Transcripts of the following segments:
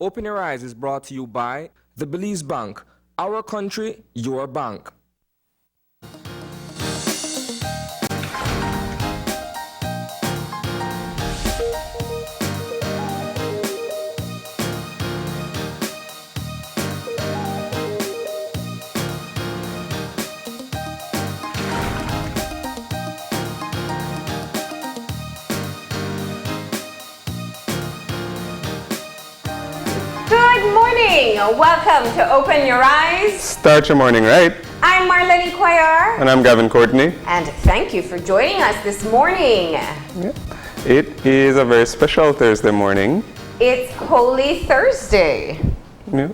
Open Your Eyes is brought to you by the Belize Bank. Our country, your bank. Good morning. Welcome to Open Your Eyes. Start your morning right. I'm Marlene Cuellar. And I'm Gavin Courtney. And thank you for joining us this morning. It is a very special Thursday morning. It's Holy Thursday. Yeah,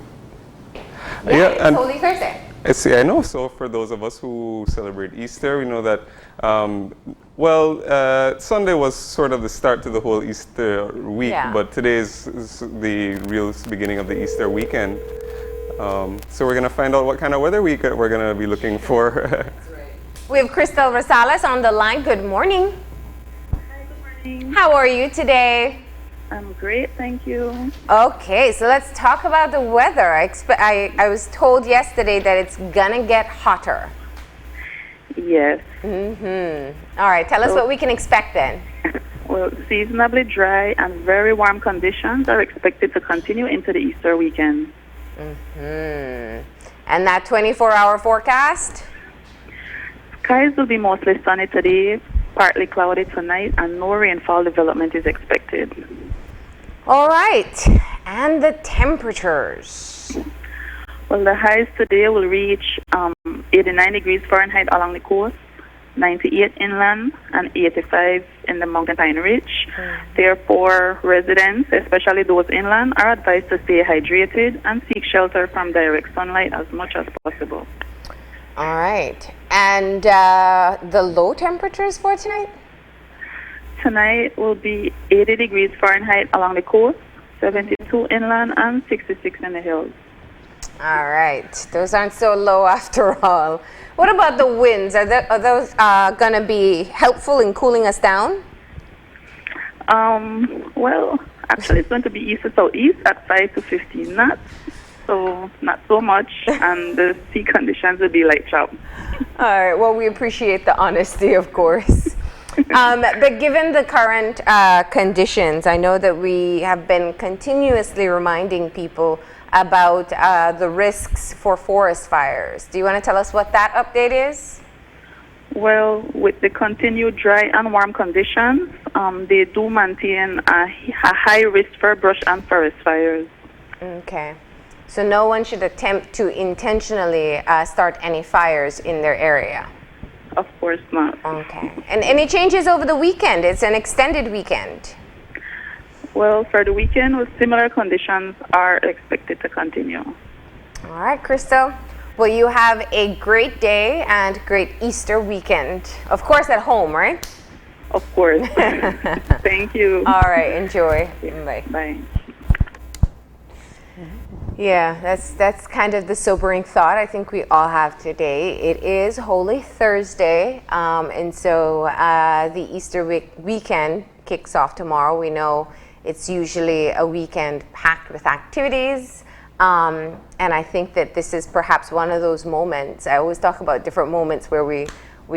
It's and Holy Thursday. I know. So for those of us who celebrate Easter, we know that, Sunday was sort of the start to the whole Easter week, Yeah. but today is the real beginning of the Easter weekend. So we're going to find out what kind of weather we're going to be looking for. We have Crystal Rosales on the line. Good morning. Hi, good morning. How are you today? I'm great, thank you. Okay, so let's talk about the weather. I was told yesterday that it's gonna get hotter. Yes. All right, tell us what we can expect then. Well, seasonably dry and very warm conditions are expected to continue into the Easter weekend. And that 24-hour forecast? Skies will be mostly sunny today, partly cloudy tonight, and no rainfall development is expected. All right, and the temperatures. Well, the highs today will reach 89 degrees Fahrenheit along the coast, 98 inland, and 85 in the Mountain Pine Ridge. Therefore, residents, especially those inland, are advised to stay hydrated and seek shelter from direct sunlight as much as possible. All right, and the low temperatures for tonight? Tonight will be 80 degrees Fahrenheit along the coast, 72 inland, and 66 in the hills. All right, those aren't so low after all. What about the winds? Are those going to be helpful in cooling us down? Well, actually it's going to be east to southeast at 5 to 15 knots, so not so much, and the sea conditions will be light chop. All right, well, we appreciate the honesty, of course. But given the current conditions, I know that we have been continuously reminding people about the risks for forest fires. Do you want to tell us what that update is? Well, with the continued dry and warm conditions, they do maintain a high risk for brush and forest fires. Okay. So no one should attempt to intentionally start any fires in their area? Of course not. Okay. And any changes over the weekend? It's an extended weekend. Well, for the weekend, with similar conditions are expected to continue. All right, Crystal. Well, you have a great day and great Easter weekend. Of course, at home, right? Of course. Thank you. All right, enjoy. Bye. Bye. Yeah, that's kind of the sobering thought I think we all have today. It is Holy Thursday, and so the Easter weekend kicks off tomorrow. We know it's usually a weekend packed with activities, and I think that this is perhaps one of those moments. I always talk about different moments where we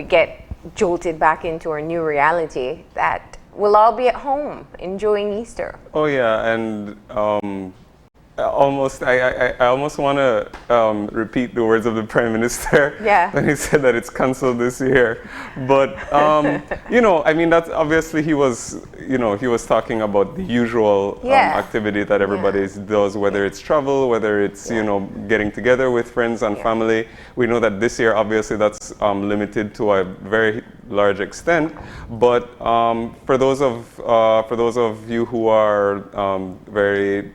get jolted back into our new reality that we'll all be at home enjoying Easter. Oh yeah, and I almost want to repeat the words of the Prime Minister when he said that it's cancelled this year. But I mean, that's obviously he was talking about the usual activity that everybody does, whether it's travel, whether it's getting together with friends and family. We know that this year, obviously, that's limited to a very large extent. But for those of you who are very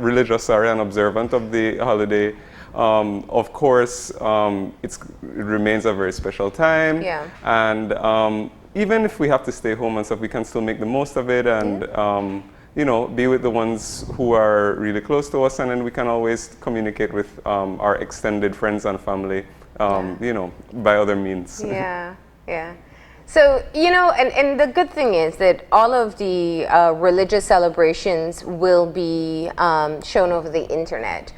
religious and observant of the holiday, of course, it remains a very special time. Yeah. And even if we have to stay home and stuff, we can still make the most of it and be with the ones who are really close to us, and then we can always communicate with our extended friends and family, by other means. Yeah, yeah. So, and the good thing is that all of the religious celebrations will be shown over the internet.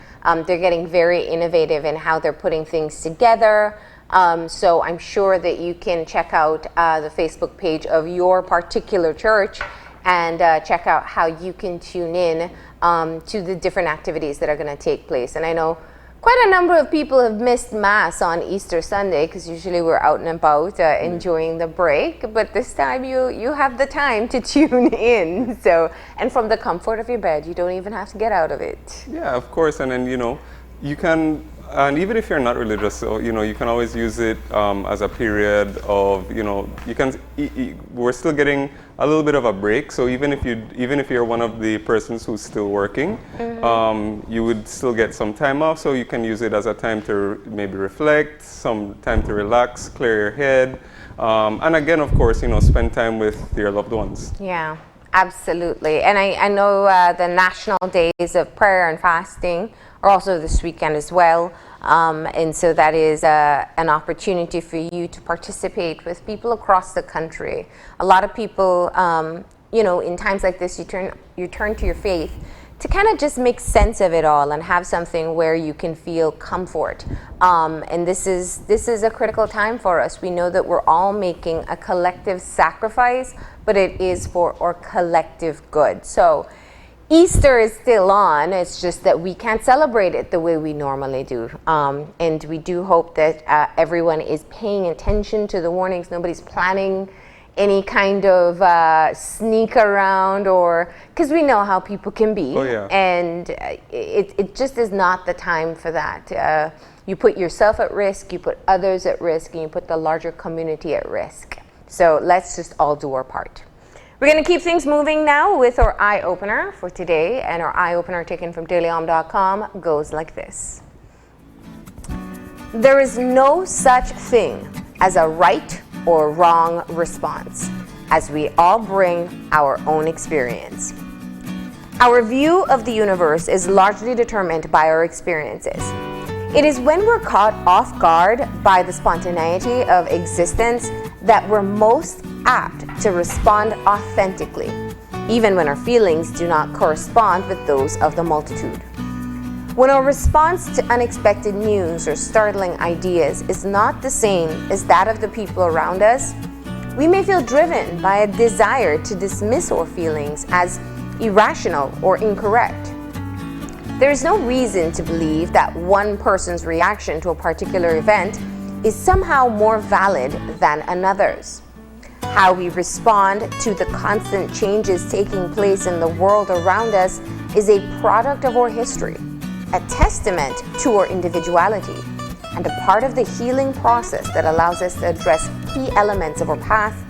They're getting very innovative in how they're putting things together. So I'm sure that you can check out the Facebook page of your particular church and check out how you can tune in to the different activities that are going to take place. And I know quite a number of people have missed Mass on Easter Sunday because usually we're out and about enjoying the break, but this time you have the time to tune in. So, and from the comfort of your bed, you don't even have to get out of it. Yeah, of course. And then, you can, and even if you're not religious, so, you can always use it as a period of, we're still getting a little bit of a break. So even if you're one of the persons who's still working, you would still get some time off. So you can use it as a time to maybe reflect, some time to relax, clear your head. And again, of course, spend time with your loved ones. Yeah, absolutely. And I know the national days of prayer and fasting are also this weekend as well. And so that is an opportunity for you to participate with people across the country. A lot of people, in times like this, you turn to your faith to kind of just make sense of it all and have something where you can feel comfort. And this is a critical time for us. We know that we're all making a collective sacrifice, but it is for our collective good. So Easter is still on. It's just that we can't celebrate it the way we normally do. And we do hope that everyone is paying attention to the warnings. Nobody's planning any kind of sneak around, or because we know how people can be. Oh, yeah. And it just is not the time for that. You put yourself at risk, you put others at risk, and you put the larger community at risk. So let's just all do our part. We're going to keep things moving now with our eye opener for today, and our eye opener taken from dailyom.com goes like this. There is no such thing as a right or wrong response, as we all bring our own experience. Our view of the universe is largely determined by our experiences. It is when we're caught off guard by the spontaneity of existence that we're most apt to respond authentically, even when our feelings do not correspond with those of the multitude. When our response to unexpected news or startling ideas is not the same as that of the people around us, we may feel driven by a desire to dismiss our feelings as irrational or incorrect. There is no reason to believe that one person's reaction to a particular event is somehow more valid than another's. How we respond to the constant changes taking place in the world around us is a product of our history, a testament to our individuality, and a part of the healing process that allows us to address key elements of our past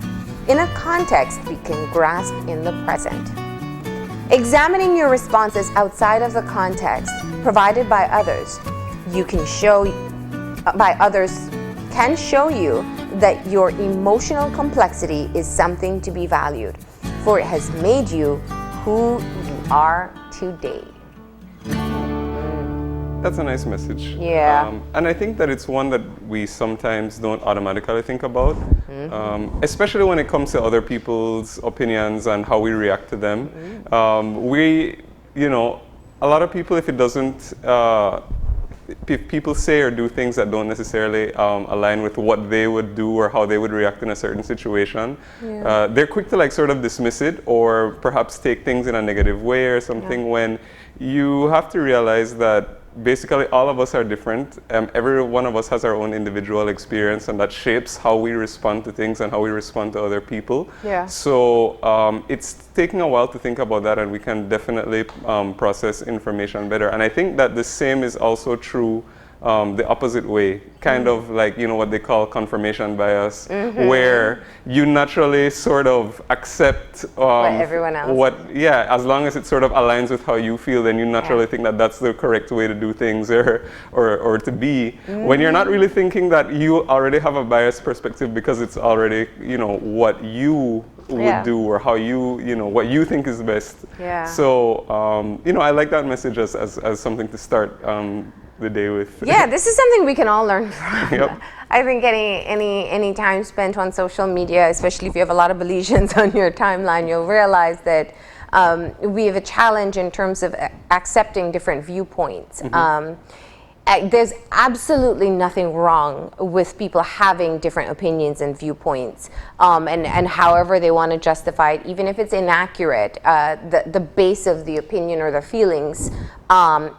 in a context we can grasp in the present. Examining your responses outside of the context provided by others, can show you that your emotional complexity is something to be valued, for it has made you who you are today. That's a nice message. Yeah. And I think that it's one that we sometimes don't automatically think about, especially when it comes to other people's opinions and how we react to them. A lot of people, if it doesn't, if people say or do things that don't necessarily align with what they would do or how they would react in a certain situation, they're quick to sort of dismiss it or perhaps take things in a negative way or something, when you have to realize that basically all of us are different. Every one of us has our own individual experience, and that shapes how we respond to things and how we respond to other people. So it's taking a while to think about that, and we can definitely process information better. And I think that the same is also true the opposite way, kind of what they call confirmation bias, where you naturally sort of accept what everyone else. As long as it sort of aligns with how you feel, then you naturally think that that's the correct way to do things or to be, when you're not really thinking that you already have a biased perspective because it's already, what you would do or how you, what you think is best. So, I like that message as something to start the day with. Yeah, this is something we can all learn from. Yep. I think any time spent on social media, especially if you have a lot of Belizeans on your timeline, you'll realize that we have a challenge in terms of accepting different viewpoints. There's absolutely nothing wrong with people having different opinions and viewpoints, and however they want to justify it, even if it's inaccurate. The base of the opinion or the feelings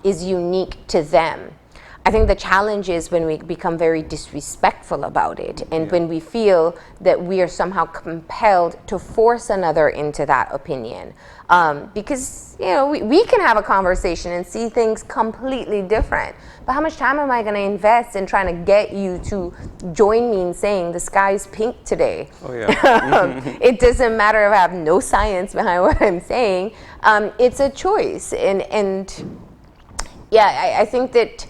is unique to them. I think the challenge is when we become very disrespectful about it, and when we feel that we are somehow compelled to force another into that opinion. Because, you know, we can have a conversation and see things completely different. But how much time am I going to invest in trying to get you to join me in saying the sky's pink today? Oh, yeah. It doesn't matter if I have no science behind what I'm saying. It's a choice. And yeah, I think that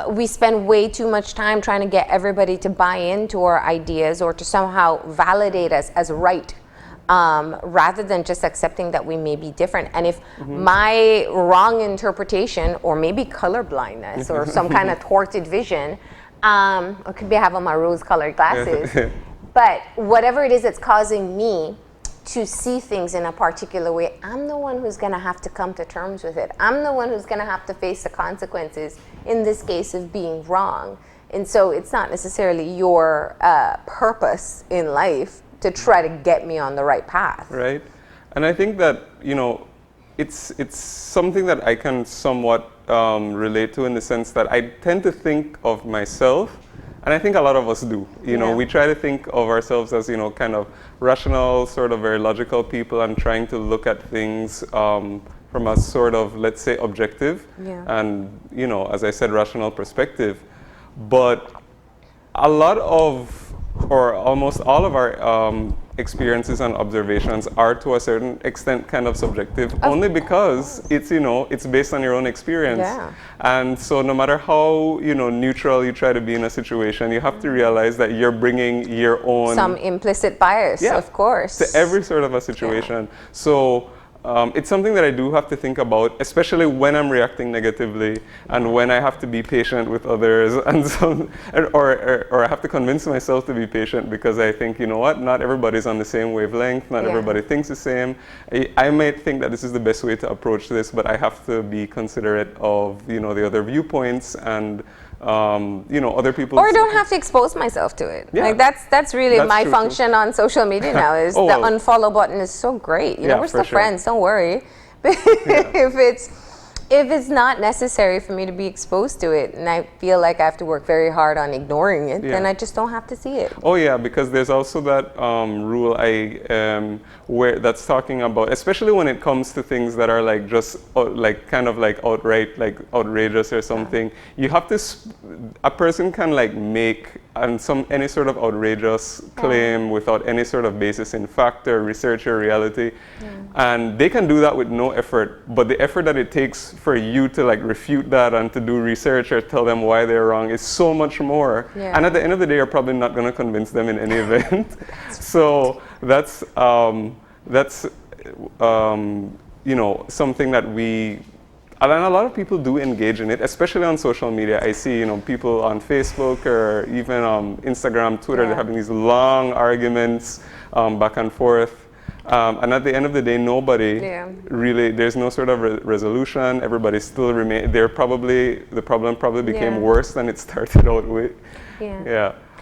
we spend way too much time trying to get everybody to buy into our ideas or to somehow validate us as right, rather than just accepting that we may be different. And if my wrong interpretation, or maybe color blindness or some kind of thwarted vision, or could be I have on my rose-colored glasses, but whatever it is that's causing me to see things in a particular way, I'm the one who's going to have to come to terms with it. I'm the one who's going to have to face the consequences, in this case, of being wrong. And so it's not necessarily your purpose in life to try to get me on the right path. Right. And I think that, you know, it's something that I can somewhat relate to, in the sense that I tend to think of myself, and I think a lot of us do. You know, we try to think of ourselves as, you know, kind of rational, sort of very logical people, and trying to look at things from a sort of, let's say, objective and, you know, as I said, rational perspective. But a lot of, or almost all of our experiences and observations are, to a certain extent, kind of subjective, only because it's, you know, it's based on your own experience. And so no matter how, you know, neutral you try to be in a situation, you have to realize that you're bringing your own... Some implicit bias, of course. To every sort of a situation. So it's something that I do have to think about, especially when I'm reacting negatively and when I have to be patient with others, and or I have to convince myself to be patient, because I think, you know what, not everybody's on the same wavelength, not everybody thinks the same. I might think that this is the best way to approach this, but I have to be considerate of, you know, the other viewpoints and you know, other people. Or I don't have to expose myself to it. Like that's really my function on social media now, is the unfollow button is so great. You know, we're still friends, don't worry. But if it's not necessary for me to be exposed to it, and I feel like I have to work very hard on ignoring it, then I just don't have to see it. Oh yeah, because there's also that rule where that's talking about, especially when it comes to things that are like just like kind of like outright like outrageous or something. You have to, a person can like make any sort of outrageous claim without any sort of basis in fact or research or reality, and they can do that with no effort. But the effort that it takes for you to like refute that and to do research or tell them why they're wrong is so much more. And at the end of the day, you're probably not going to convince them in any event. So that's you know, something that and a lot of people do engage in it, especially on social media. I see, you know, people on Facebook or even Instagram, Twitter, they're having these long arguments back and forth. And at the end of the day, nobody really, there's no sort of resolution. Everybody still the problem probably became worse than it started out with.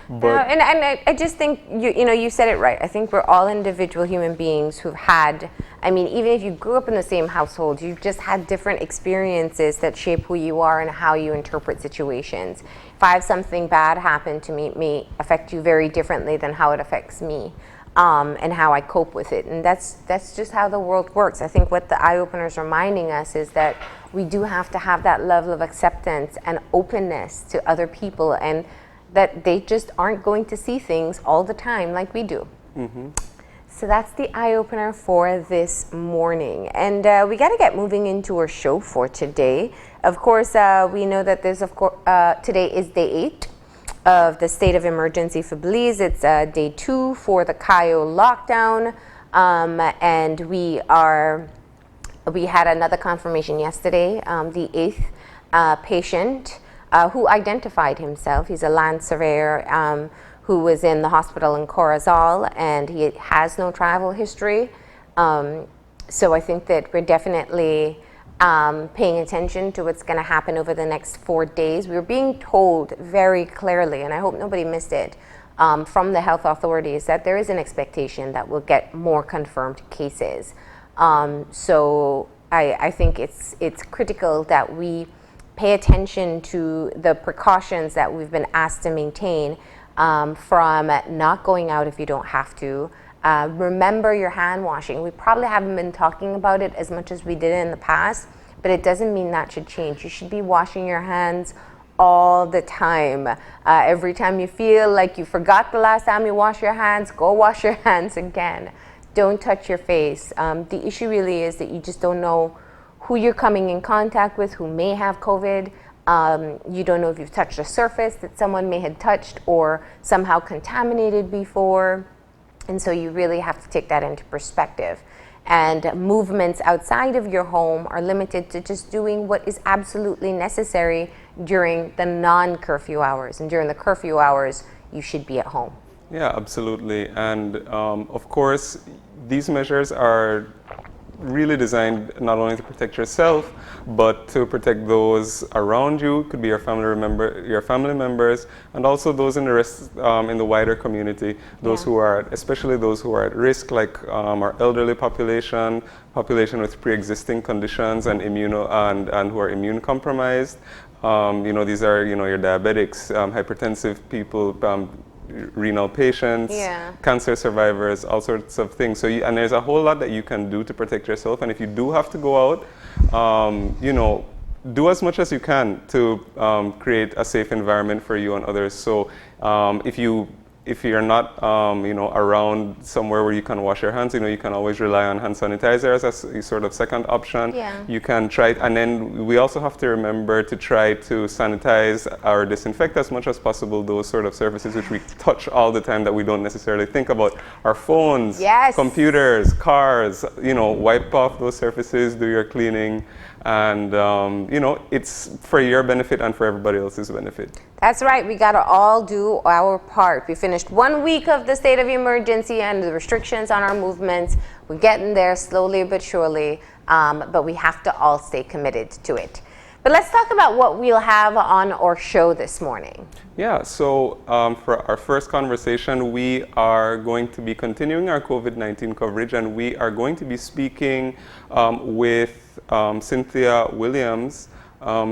But and I just think, you know, you said it right. I think we're all individual human beings who've had, I mean, even if you grew up in the same household, you've just had different experiences that shape who you are and how you interpret situations. If I have something bad happen to me, it may affect you very differently than how it affects me. And how I cope with it. And that's just how the world works. I think what the eye-opener is reminding us is that we do have to have that level of acceptance and openness to other people, and that they just aren't going to see things all the time like we do. So that's the eye-opener for this morning. And we got to get moving into our show for today. Of course, we know that there's, today is day 8 of the state of emergency for Belize. It's day 2 for the Cayo lockdown, and we had another confirmation yesterday, the 8th patient who identified himself. He's a land surveyor who was in the hospital in Corozal, and he has no travel history. So I think that we're definitely paying attention to what's going to happen over the next 4 days. We're being told very clearly, and I hope nobody missed it, from the health authorities, that there is an expectation that we'll get more confirmed cases. So I think it's critical that we pay attention to the precautions that we've been asked to maintain, from not going out if you don't have to. Remember your hand washing. We probably haven't been talking about it as much as we did in the past, but it doesn't mean that should change. You should be washing your hands all the time. Every time you feel like you forgot the last time you washed your hands, go wash your hands again. Don't touch your face. The issue really is that you just don't know who you're coming in contact with, who may have COVID. You don't know if you've touched a surface that someone may have touched or somehow contaminated before. And so you really have to take that into perspective. And movements outside of your home are limited to just doing what is absolutely necessary during the non-curfew hours. And during the curfew hours, you should be at home. Yeah, absolutely. And of course, these measures are really designed not only to protect yourself, but to protect those around you. Could be your family members, and also those in the wider community. Those who are, especially those who are at risk, like our elderly population with pre-existing conditions and and who are immune compromised. These are your diabetics, hypertensive people, renal patients, cancer survivors, all sorts of things. So, and there's a whole lot that you can do to protect yourself. And if you do have to go out, do as much as you can to create a safe environment for you and others. So, if you're not, around somewhere where you can wash your hands, you can always rely on hand sanitizer as a sort of second option. Yeah. You can try, and then we also have to remember to try to sanitize or disinfect as much as possible those sort of surfaces which we touch all the time that we don't necessarily think about. Our phones, computers, cars, wipe off those surfaces, do your cleaning. And, it's for your benefit and for everybody else's benefit. That's right. We got to all do our part. We finished 1 week of the state of emergency and the restrictions on our movements. We're getting there slowly but surely, but we have to all stay committed to it. But let's talk about what we'll have on our show this morning. Yeah, so for our first conversation, we are going to be continuing our COVID-19 coverage, and we are going to be speaking with Cynthia Williams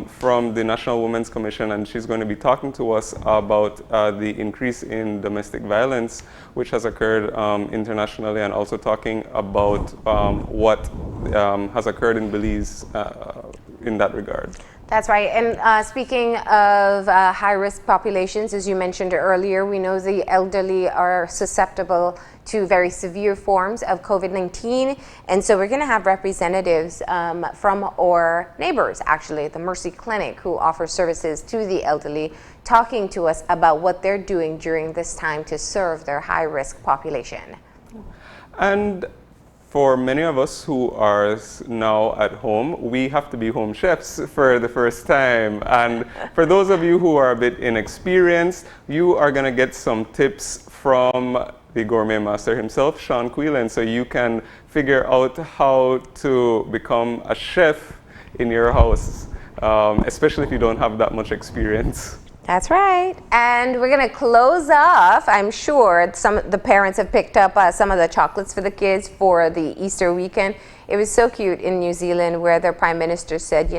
from the National Women's Commission, and she's going to be talking to us about the increase in domestic violence which has occurred internationally, and also talking about what has occurred in Belize in that regard. That's right. And speaking of high-risk populations, as you mentioned earlier, we know the elderly are susceptible to very severe forms of COVID-19. And so we're going to have representatives from our neighbors, actually, the Mercy Clinic, who offers services to the elderly, talking to us about what they're doing during this time to serve their high-risk population. And for many of us who are now at home, we have to be home chefs for the first time. And for those of you who are a bit inexperienced, you are going to get some tips from the gourmet master himself, Sean Quillen, so you can figure out how to become a chef in your house, especially if you don't have that much experience. That's right. And we're going to close off. I'm sure the parents have picked up some of the chocolates for the kids for the Easter weekend. It was so cute in New Zealand where their prime minister said,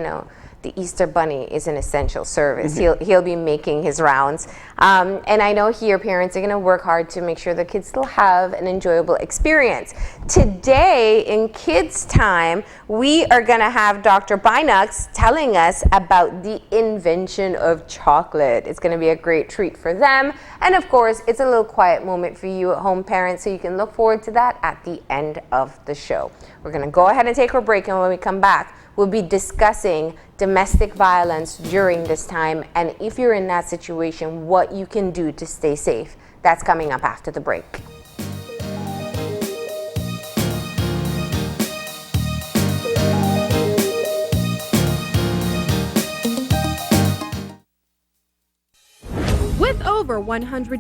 the Easter Bunny is an essential service. He'll be making his rounds. And I know here parents are going to work hard to make sure the kids still have an enjoyable experience. Today in Kids Time, we are going to have Dr. Bynux telling us about the invention of chocolate. It's going to be a great treat for them. And of course, it's a little quiet moment for you at home, parents, so you can look forward to that at the end of the show. We're going to go ahead and take our break, and when we come back, we'll be discussing domestic violence during this time, and if you're in that situation, what you can do to stay safe. That's coming up after the break. over 100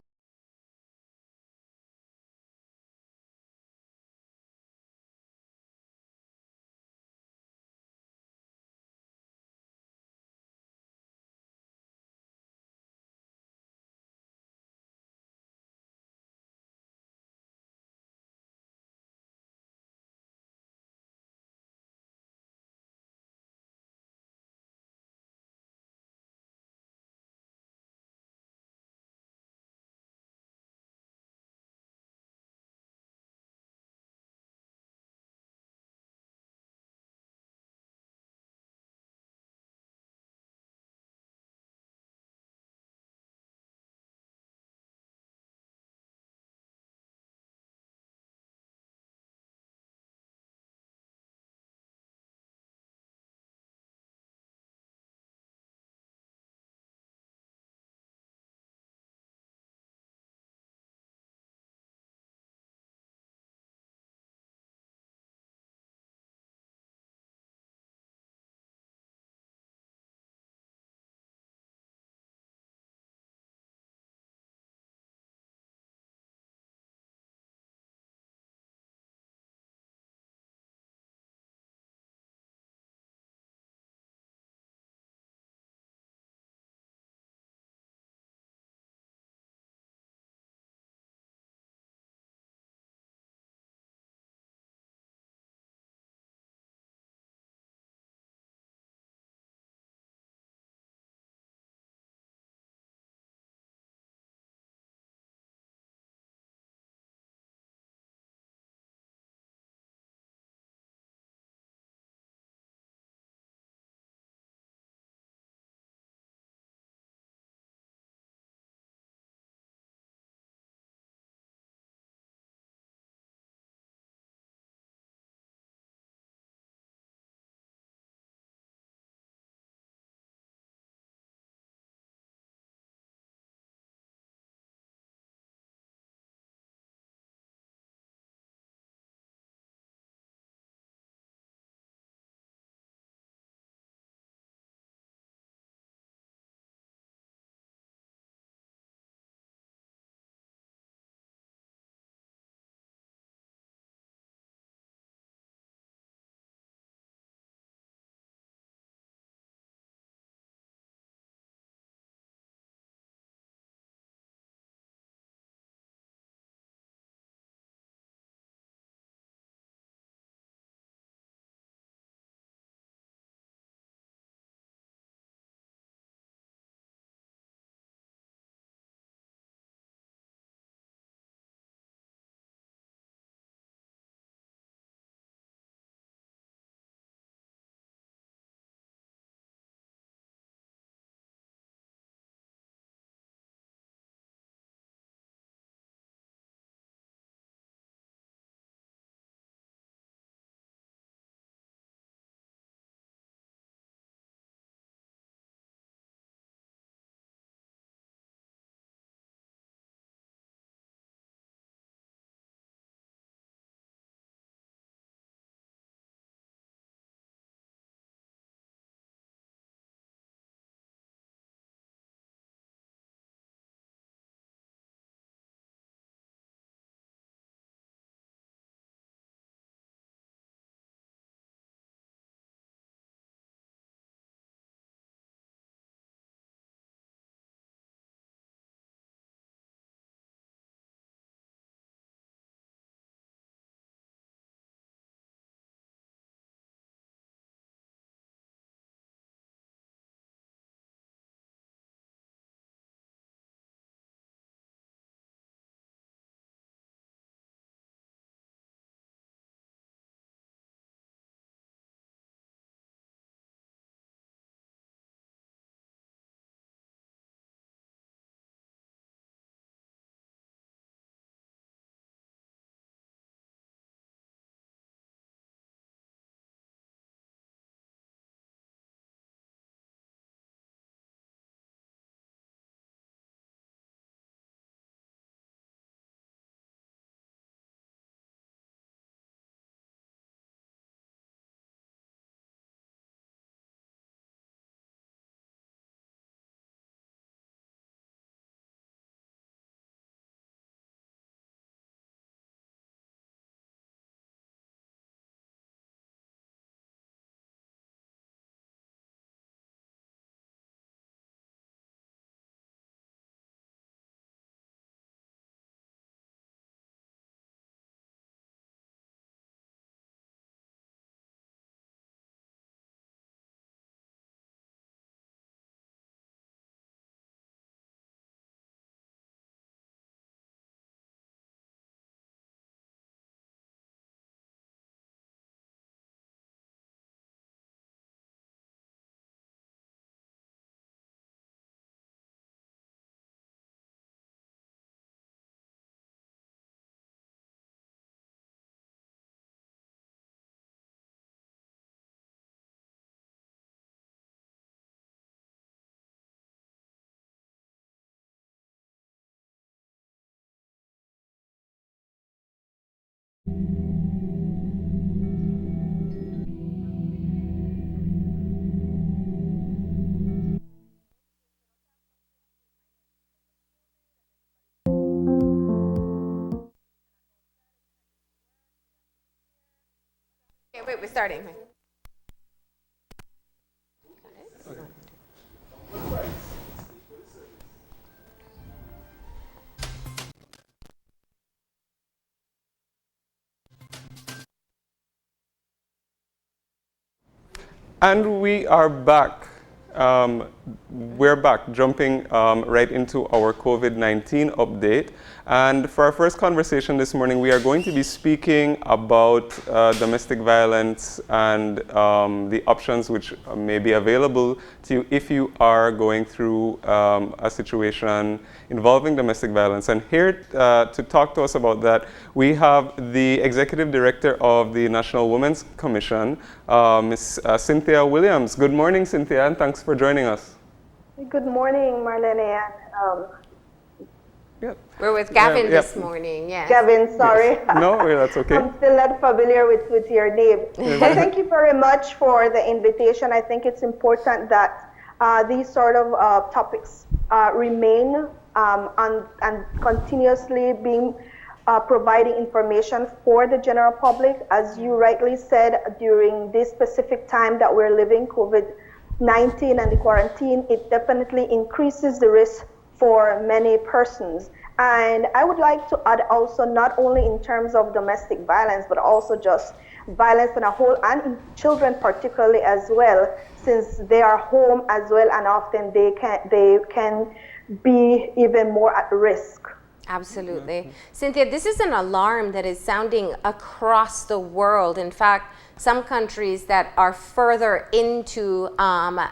Okay, wait, we're starting. And we are back. We're back, jumping right into our COVID-19 update. And for our first conversation this morning, we are going to be speaking about domestic violence and the options which may be available to you if you are going through a situation involving domestic violence. And here to talk to us about that, we have the Executive Director of the National Women's Commission, Ms. Cynthia Williams. Good morning, Cynthia, and thanks for joining us. Good morning, Marlene. We're with Gavin this morning, yes. Gavin, sorry. Yes. No, that's okay. I'm still not familiar with your name. But thank you very much for the invitation. I think it's important that these sort of topics remain and continuously being providing information for the general public. As you rightly said, during this specific time that we're living, COVID-19 and the quarantine, it definitely increases the risk for many persons. And I would like to add also, not only in terms of domestic violence, but also just violence in a whole, and in children particularly as well, since they are home as well, and often they can be even more at risk. Absolutely. Cynthia, this is an alarm that is sounding across the world. In fact, some countries that are further into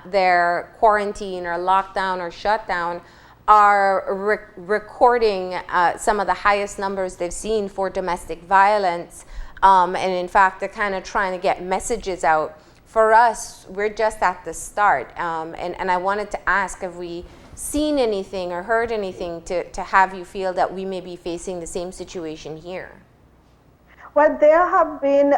their quarantine or lockdown or shutdown are recording some of the highest numbers they've seen for domestic violence. And in fact, they're kind of trying to get messages out. For us, we're just at the start. And I wanted to ask, have we seen anything or heard anything to have you feel that we may be facing the same situation here? Well, there have been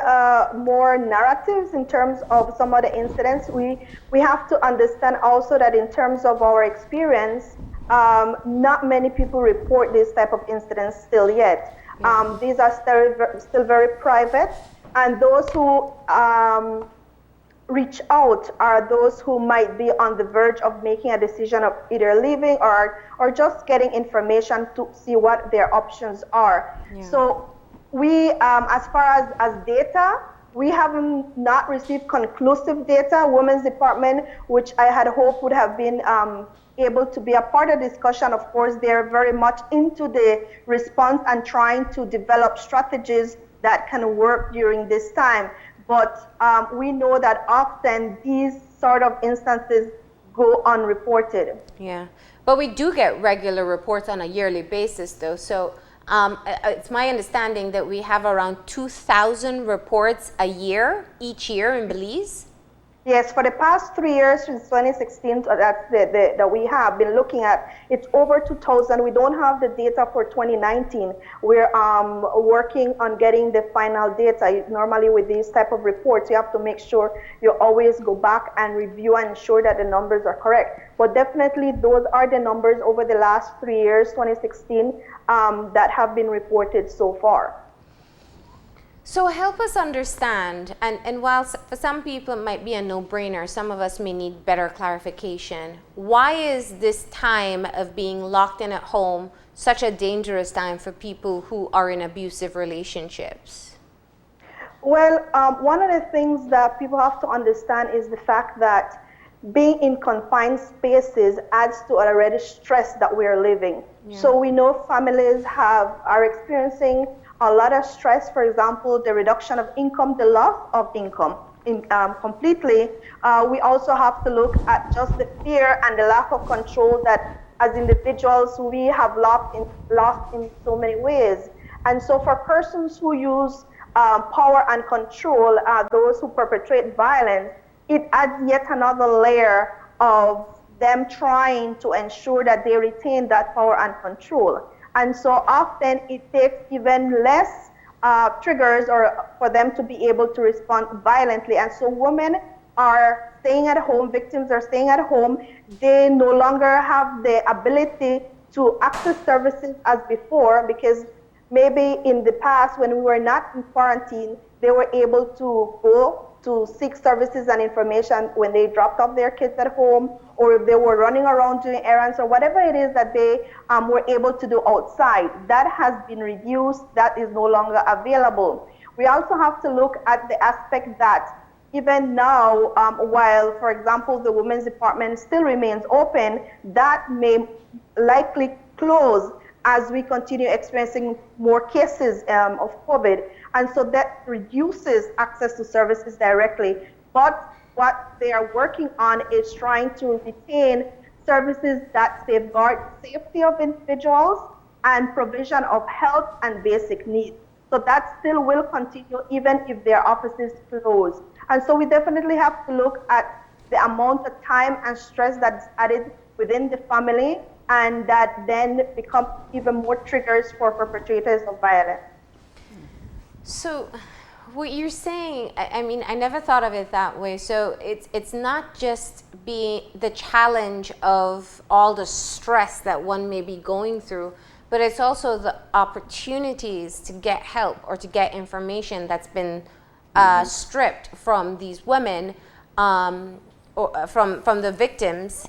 more narratives in terms of some of the incidents. We have to understand also that in terms of our experience, not many people report this type of incidents still yet. These are still very private, and those who reach out are those who might be on the verge of making a decision of either leaving or just getting information to see what their options are. Yeah. So we, as far as data, we have not received conclusive data. Women's Department, which I had hoped would have been able to be a part of the discussion, of course, they're very much into the response and trying to develop strategies that can work during this time. But we know that often these sort of instances go unreported. Yeah, but we do get regular reports on a yearly basis, though. So it's my understanding that we have around 2,000 reports each year in Belize. Yes, for the past 3 years, since 2016, that we have been looking at, it's over 2,000. We don't have the data for 2019. We're working on getting the final data. Normally with these type of reports, you have to make sure you always go back and review and ensure that the numbers are correct. But definitely those are the numbers over the last 3 years, 2016, that have been reported so far. So help us understand, and while for some people it might be a no-brainer, some of us may need better clarification. Why is this time of being locked in at home such a dangerous time for people who are in abusive relationships? Well, one of the things that people have to understand is the fact that being in confined spaces adds to already stress that we are living. Yeah. So we know families are experiencing a lot of stress. For example, the reduction of income, the loss of income completely. We also have to look at just the fear and the lack of control that as individuals we have lost in so many ways. And so for persons who use power and control, those who perpetrate violence, it adds yet another layer of them trying to ensure that they retain that power and control. And so often it takes even less triggers or for them to be able to respond violently. And so women are staying at home, victims are staying at home. They no longer have the ability to access services as before, because maybe in the past when we were not in quarantine, they were able to go to seek services and information when they dropped off their kids at home, or if they were running around doing errands, or whatever it is that they were able to do outside. That has been reduced. That is no longer available. We also have to look at the aspect that even now, while, for example, the women's department still remains open, that may likely close as we continue experiencing more cases of COVID. And so that reduces access to services directly. But what they are working on is trying to retain services that safeguard safety of individuals and provision of health and basic needs. So that still will continue even if their offices close. And so we definitely have to look at the amount of time and stress that's added within the family, and that then become even more triggers for perpetrators of violence. So what you're saying, I mean, I never thought of it that way. So it's not just being the challenge of all the stress that one may be going through, but it's also the opportunities to get help or to get information that's been stripped from these women, or from the victims,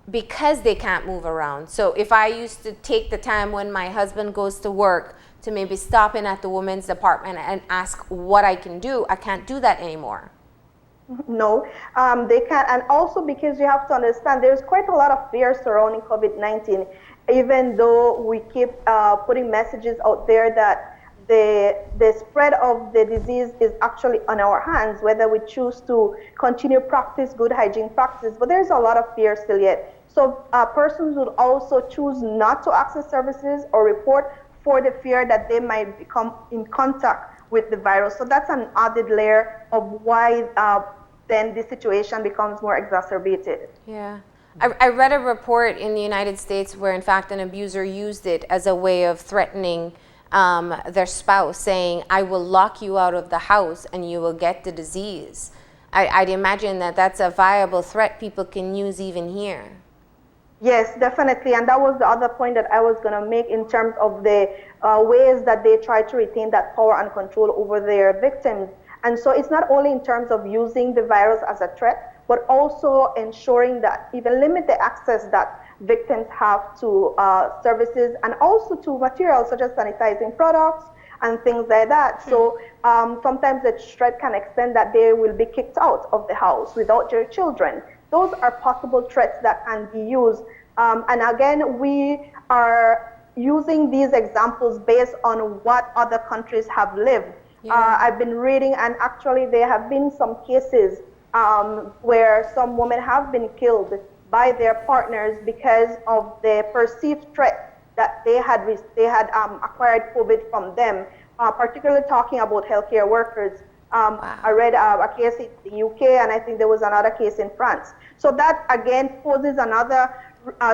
because they can't move around. So if I used to take the time when my husband goes to work to maybe stop in at the women's department and ask what I can do, I can't do that anymore. No, they can't. And also because you have to understand, there's quite a lot of fear surrounding COVID-19, even though we keep putting messages out there that the spread of the disease is actually on our hands, whether we choose to continue practice good hygiene practices, but there's a lot of fear still yet. So persons would also choose not to access services or report for the fear that they might become in contact with the virus. So that's an added layer of why then the situation becomes more exacerbated. Yeah. I read a report in the United States where in fact an abuser used it as a way of threatening their spouse, saying, I will lock you out of the house and you will get the disease. I'd imagine that that's a viable threat people can use even here. Yes, definitely. And that was the other point that I was going to make in terms of the ways that they try to retain that power and control over their victims. And so it's not only in terms of using the virus as a threat, but also ensuring that even limit the access that victims have to services and also to materials such as sanitizing products and things like that. So sometimes the threat can extend that they will be kicked out of the house without their children. Those are possible threats that can be used. And again, we are using these examples based on what other countries have lived. Yeah. I've been reading, and actually there have been some cases where some women have been killed by their partners because of the perceived threat that they had acquired COVID from them, particularly talking about healthcare workers. Wow. I read a case in the UK, and I think there was another case in France. So that again poses another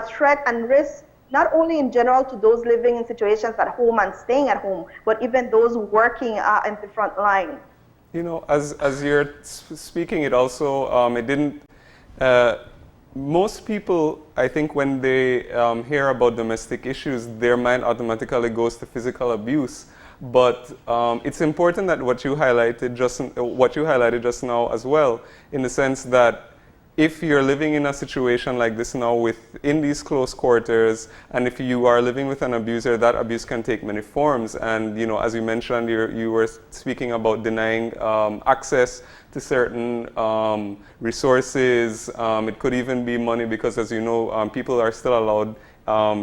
threat and risk, not only in general to those living in situations at home and staying at home, but even those working in the front line. You know, as you're speaking, it also, it didn't, most people, I think when they hear about domestic issues, their mind automatically goes to physical abuse. But it's important that what you highlighted just now as well, in the sense that if you're living in a situation like this now in these close quarters, and if you are living with an abuser, that abuse can take many forms. And, you know, as you mentioned, you were speaking about denying access to certain resources. It could even be money, because, as you know, people are still allowed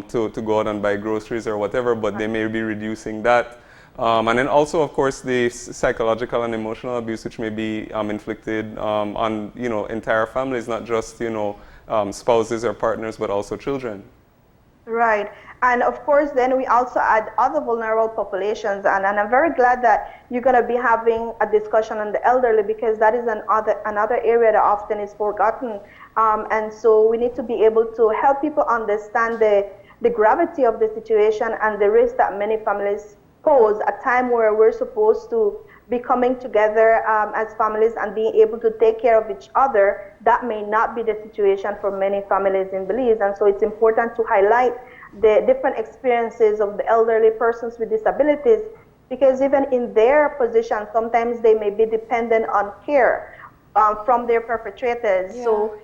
to go out and buy groceries or whatever, but they may be reducing that. And then also, of course, the psychological and emotional abuse, which may be inflicted on, you know, entire families, not just, you know, spouses or partners, but also children. Right. And of course, then we also add other vulnerable populations. And I'm very glad that you're going to be having a discussion on the elderly, because that is another area that often is forgotten. And so we need to be able to help people understand the gravity of the situation and the risk that many families suppose a time where we're supposed to be coming together as families and being able to take care of each other, that may not be the situation for many families in Belize. And so it's important to highlight the different experiences of the elderly persons with disabilities, because even in their position, sometimes they may be dependent on care from their perpetrators. Yeah. So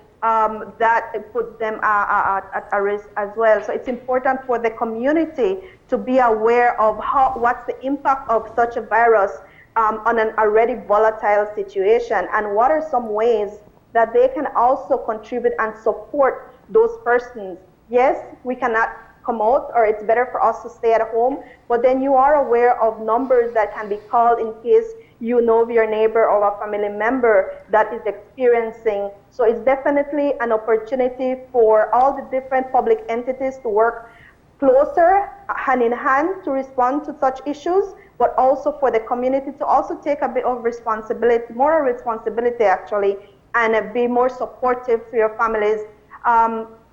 that puts them at a risk as well. So it's important for the community to be aware of what's the impact of such a virus on an already volatile situation, and what are some ways that they can also contribute and support those persons. Yes, we cannot come out, or it's better for us to stay at home, but then you are aware of numbers that can be called in case you know of your neighbor or a family member that is experiencing. So it's definitely an opportunity for all the different public entities to work closer, hand in hand, to respond to such issues, but also for the community to also take a bit of responsibility, more responsibility actually, and be more supportive to your families.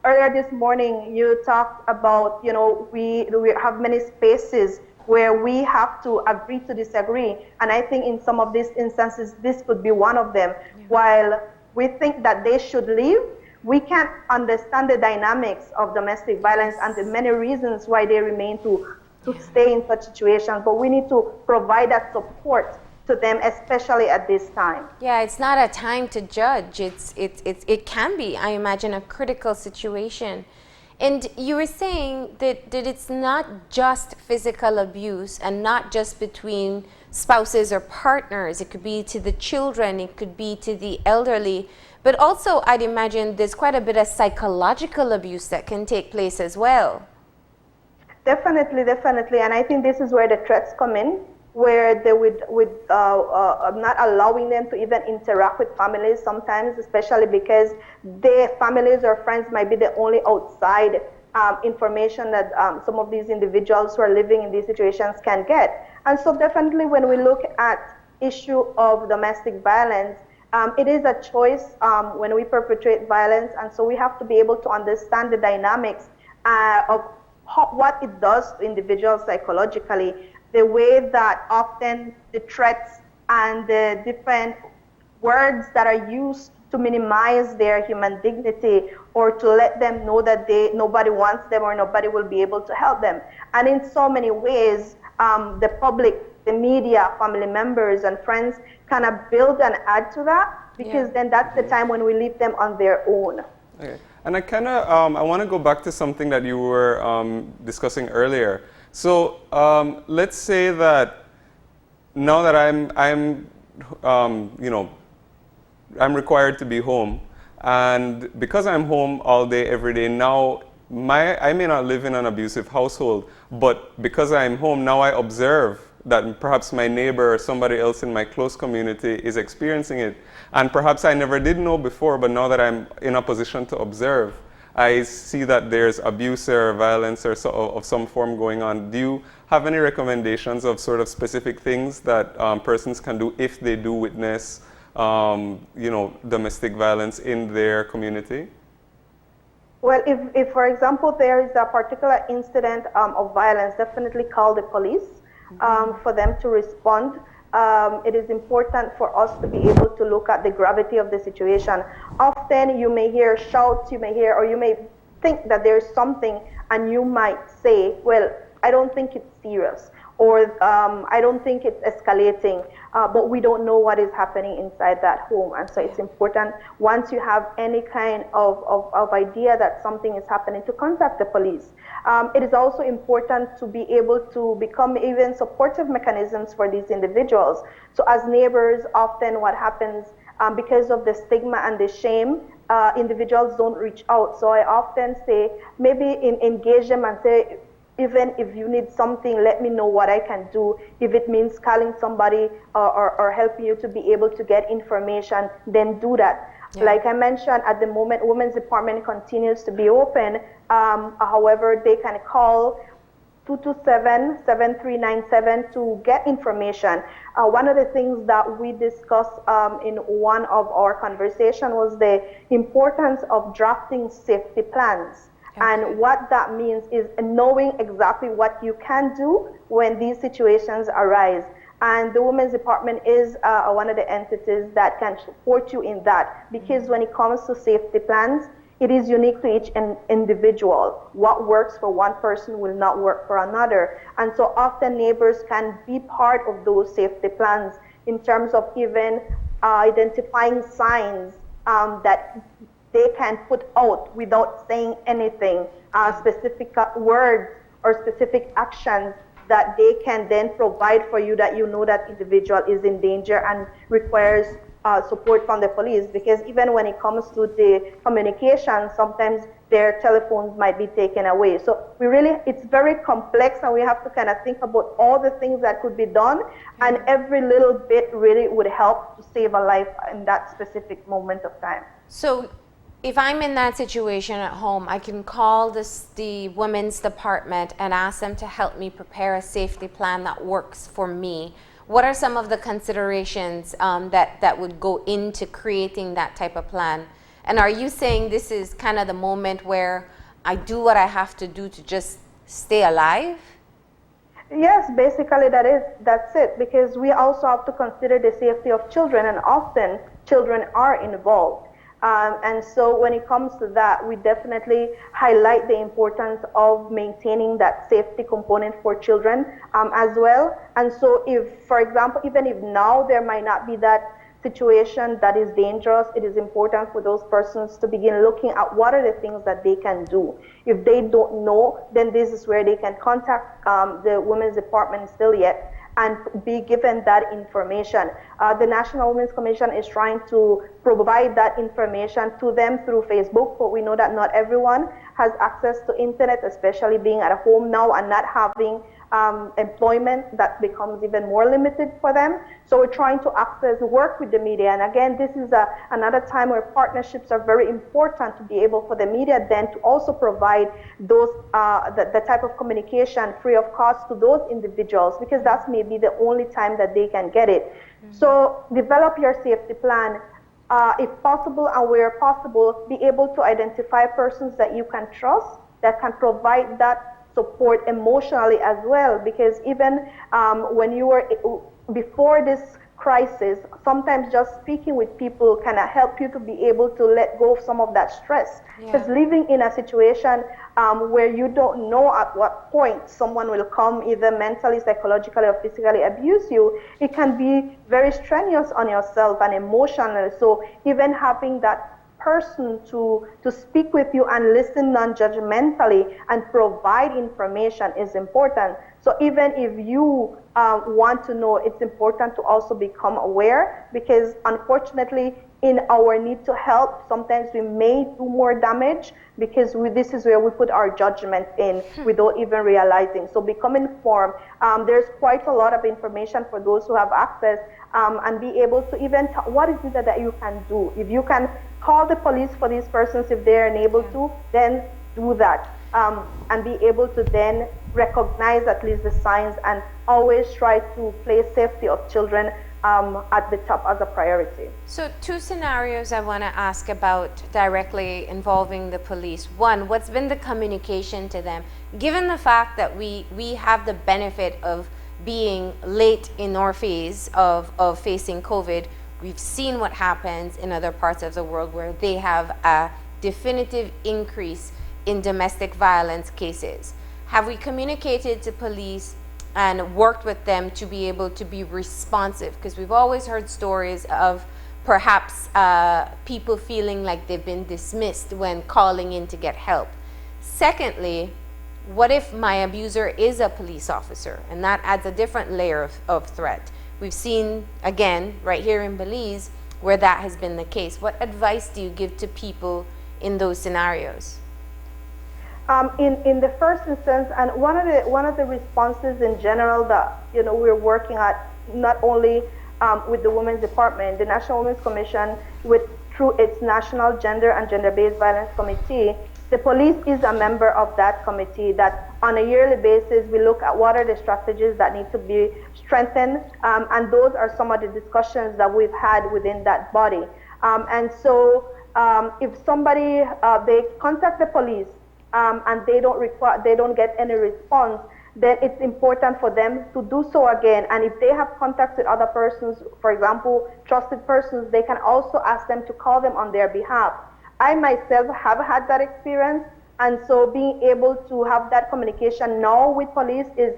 Earlier this morning, you talked about, we have many spaces where we have to agree to disagree. And I think in some of these instances, this could be one of them. Yeah. While we think that they should leave, we can't understand the dynamics of domestic violence and the many reasons why they remain to stay in such situations. But we need to provide that support to them, especially at this time. Yeah, it's not a time to judge. It can be, I imagine, a critical situation. And you were saying that it's not just physical abuse and not just between spouses or partners. It could be to the children, it could be to the elderly, but also I'd imagine there's quite a bit of psychological abuse that can take place as well. Definitely, and I think this is where the threats come in, where they would not allowing them to even interact with families sometimes, especially because their families or friends might be the only outside information that some of these individuals who are living in these situations can get. And so definitely when we look at issue of domestic violence, it is a choice when we perpetrate violence, and so we have to be able to understand the dynamics of what it does to individuals psychologically, the way that often the threats and the different words that are used to minimize their human dignity or to let them know that nobody wants them or nobody will be able to help them. And in so many ways, the public, the media, family members and friends kind of build and add to that, because then that's the time when we leave them on their own. Okay. And I kind of, I want to go back to something that you were discussing earlier. So let's say that now that I'm required to be home, and because I'm home all day, every day, now I may not live in an abusive household, but because I'm home, now I observe that perhaps my neighbor or somebody else in my close community is experiencing it. And perhaps I never did know before, but now that I'm in a position to observe, I see that there's abuse or violence or of some form going on. Do you have any recommendations of sort of specific things that persons can do if they do witness, domestic violence in their community? Well, if for example, there is a particular incident of violence, definitely call the police for them to respond. It is important for us to be able to look at the gravity of the situation. Often you may hear shouts, you may think that there's something, and you might say, well, I don't think it's serious, or I don't think it's escalating, but we don't know what is happening inside that home. And so it's important, once you have any kind of idea that something is happening, to contact the police. It is also important to be able to become even supportive mechanisms for these individuals. So as neighbors, often what happens, because of the stigma and the shame, individuals don't reach out. So I often say, maybe engage them and say, even if you need something, let me know what I can do. If it means calling somebody or helping you to be able to get information, then do that. Yeah. Like I mentioned, at the moment, Women's Department continues to be open. However, they can call 227-7397 to get information. One of the things that we discussed in one of our conversations was the importance of drafting safety plans. And what that means is knowing exactly what you can do when these situations arise. And the Women's Department is one of the entities that can support you in that, because when it comes to safety plans, it is unique to each individual. What works for one person will not work for another. And so often neighbors can be part of those safety plans in terms of even identifying signs that they can put out without saying anything, specific words or specific actions that they can then provide for you, that you know that individual is in danger and requires support from the police. Because even when it comes to the communication, sometimes their telephones might be taken away. So it's very complex, and we have to kind of think about all the things that could be done, and every little bit really would help to save a life in that specific moment of time. So if I'm in that situation at home, I can call the women's department and ask them to help me prepare a safety plan that works for me. What are some of the considerations that would go into creating that type of plan? And are you saying this is kind of the moment where I do what I have to do to just stay alive? Yes, basically that's it, because we also have to consider the safety of children, and often children are involved. And so when it comes to that, we definitely highlight the importance of maintaining that safety component for children as well. And so if, for example, even if now there might not be that situation that is dangerous, it is important for those persons to begin looking at what are the things that they can do. If they don't know, then this is where they can contact the Women's Department still yet and be given that information. The National Women's Commission is trying to provide that information to them through Facebook, but we know that not everyone has access to internet, especially being at home now and not having employment. That becomes even more limited for them. So we're trying to work with the media. And again, this is another time where partnerships are very important, to be able for the media then to also provide those the type of communication free of cost to those individuals, because that's maybe the only time that they can get it. Mm-hmm. So develop your safety plan. If possible and where possible, be able to identify persons that you can trust, that can provide that support emotionally as well, because even when you were before this crisis, sometimes just speaking with people can help you to be able to let go of some of that stress. Because living in a situation where you don't know at what point someone will come, either mentally, psychologically, or physically abuse you, it can be very strenuous on yourself and emotionally. So even having that person to speak with you and listen non-judgmentally and provide information is important. So even if you want to know, it's important to also become aware, because unfortunately in our need to help, sometimes we may do more damage, because this is where we put our judgment in without even realizing. So become informed. There's quite a lot of information for those who have access, and be able to even what is it that you can do. If you can call the police for these persons, if they're unable to, then do that, and be able to then recognize at least the signs, and always try to place safety of children at the top as a priority. So 2 scenarios I want to ask about directly involving the police. One, what's been the communication to them? Given the fact that we have the benefit of being late in our phase of facing COVID, we've seen what happens in other parts of the world where they have a definitive increase in domestic violence cases. Have we communicated to police and worked with them to be able to be responsive? Because we've always heard stories of perhaps people feeling like they've been dismissed when calling in to get help. Secondly, what if my abuser is a police officer? And that adds a different layer of threat. We've seen, again, right here in Belize, where that has been the case. What advice do you give to people in those scenarios? In the first instance, and one of the responses in general that we're working at, not only with the Women's Department, the National Women's Commission, through its National Gender and Gender-Based Violence Committee, the police is a member of that committee. That on a yearly basis we look at what are the strategies that need to be strengthened, and those are some of the discussions that we've had within that body. And so if somebody they contact the police, and they don't get any response, then it's important for them to do so again. And if they have contact with other persons, for example, trusted persons, they can also ask them to call them on their behalf. I myself have had that experience, and so being able to have that communication now with police is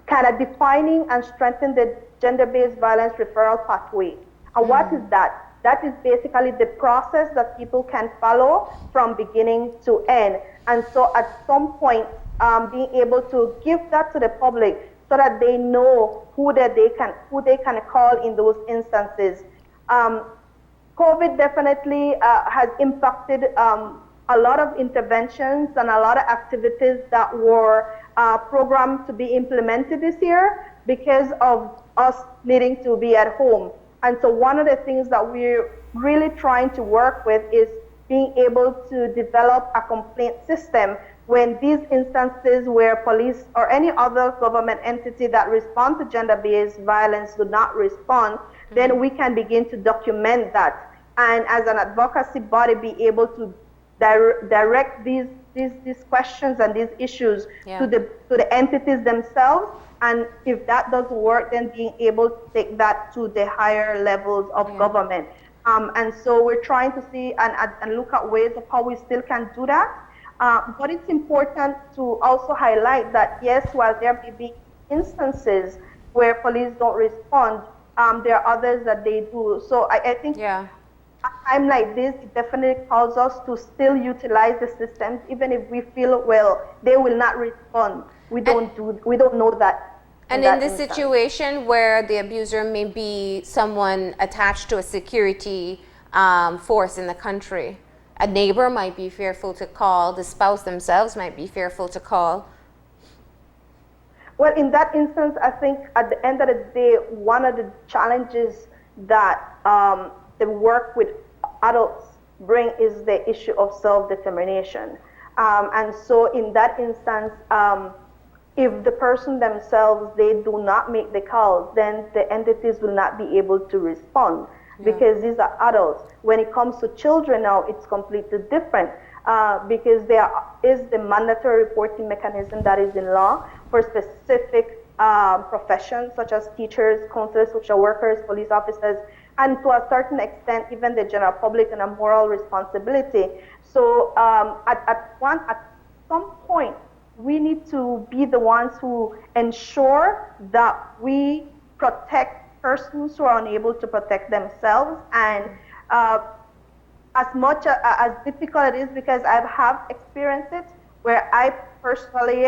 kind of defining and strengthening the gender-based violence referral pathway. And what is that? That is basically the process that people can follow from beginning to end. And so at some point, being able to give that to the public so that they know who they can call in those instances. COVID definitely has impacted a lot of interventions and a lot of activities that were programmed to be implemented this year because of us needing to be at home. And so one of the things that we're really trying to work with is being able to develop a complaint system when these instances where police or any other government entity that respond to gender-based violence do not respond, then we can begin to document that. And as an advocacy body, be able to direct these questions and these issues to the entities themselves. And if that doesn't work, then being able to take that to the higher levels of government. And so we're trying to see and look at ways of how we still can do that. But it's important to also highlight that, yes, while there may be instances where police don't respond, there are others that they do. So I think a time like this, it definitely calls us to still utilize the systems, even if we feel, well, they will not respond. We don't know that. And in this situation where the abuser may be someone attached to a security force in the country, a neighbor might be fearful to call, the spouse themselves might be fearful to call. Well, in that instance, I think at the end of the day, one of the challenges that the work with adults bring is the issue of self-determination. And so in that instance, if the person themselves, they do not make the calls, then the entities will not be able to respond because these are adults. When it comes to children now, it's completely different because there is the mandatory reporting mechanism that is in law for specific professions such as teachers, counselors, social workers, police officers, and to a certain extent, even the general public and a moral responsibility. So at some point, we need to be the ones who ensure that we protect persons who are unable to protect themselves. And as much as difficult it is, because I have experienced it, where I personally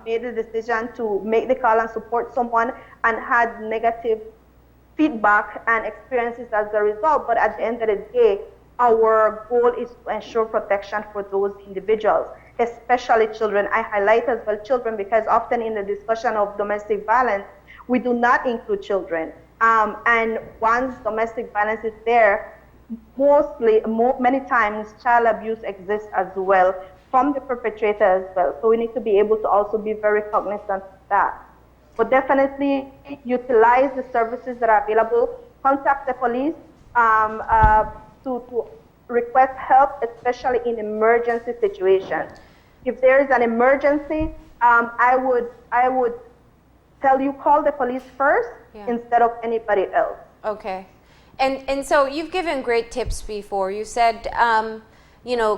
made the decision to make the call and support someone and had negative feedback and experiences as a result. But at the end of the day, our goal is to ensure protection for those individuals, especially children. I highlight as well children because often in the discussion of domestic violence, we do not include children. And once domestic violence is there, many times child abuse exists as well from the perpetrator as well. So we need to be able to also be very cognizant of that. But definitely utilize the services that are available, contact the police to request help, especially in emergency situations. If there is an emergency, I would tell you call the police first instead of anybody else. Okay. And so you've given great tips before. You said,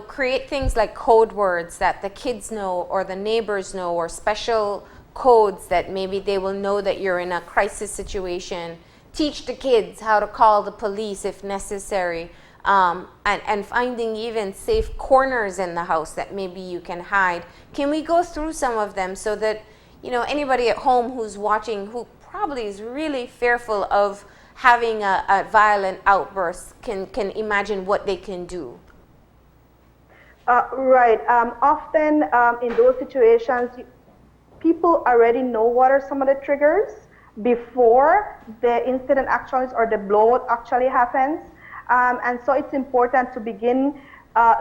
create things like code words that the kids know or the neighbors know, or special codes that maybe they will know that you're in a crisis situation. Teach the kids how to call the police if necessary. And finding even safe corners in the house that maybe you can hide. Can we go through some of them so that, anybody at home who's watching who probably is really fearful of having a violent outburst can imagine what they can do? Right. Often in those situations, people already know what are some of the triggers before the incident actually or the blowout actually happens. And so it's important to begin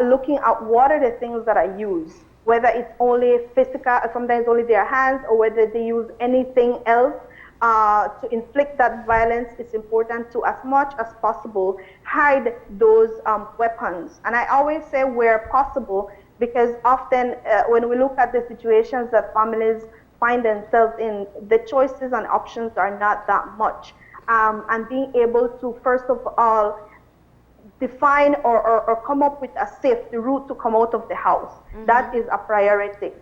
looking at what are the things that are used, whether it's only physical, sometimes only their hands, or whether they use anything else to inflict that violence. It's important to, as much as possible, hide those weapons. And I always say where possible, because often when we look at the situations that families find themselves in, the choices and options are not that much. And being able to, first of all, define or come up with a safe route to come out of the house. That is a priority.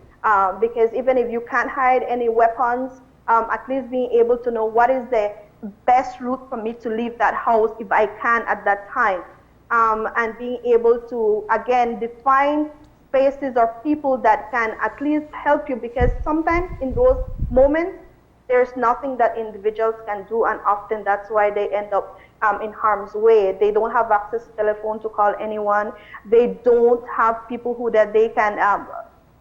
Because even if you can't hide any weapons, at least being able to know what is the best route for me to leave that house if I can at that time. And being able to, again, define spaces or people that can at least help you, because sometimes in those moments, there's nothing that individuals can do, and often that's why they end up in harm's way. They don't have access to telephone to call anyone. They don't have people who that they can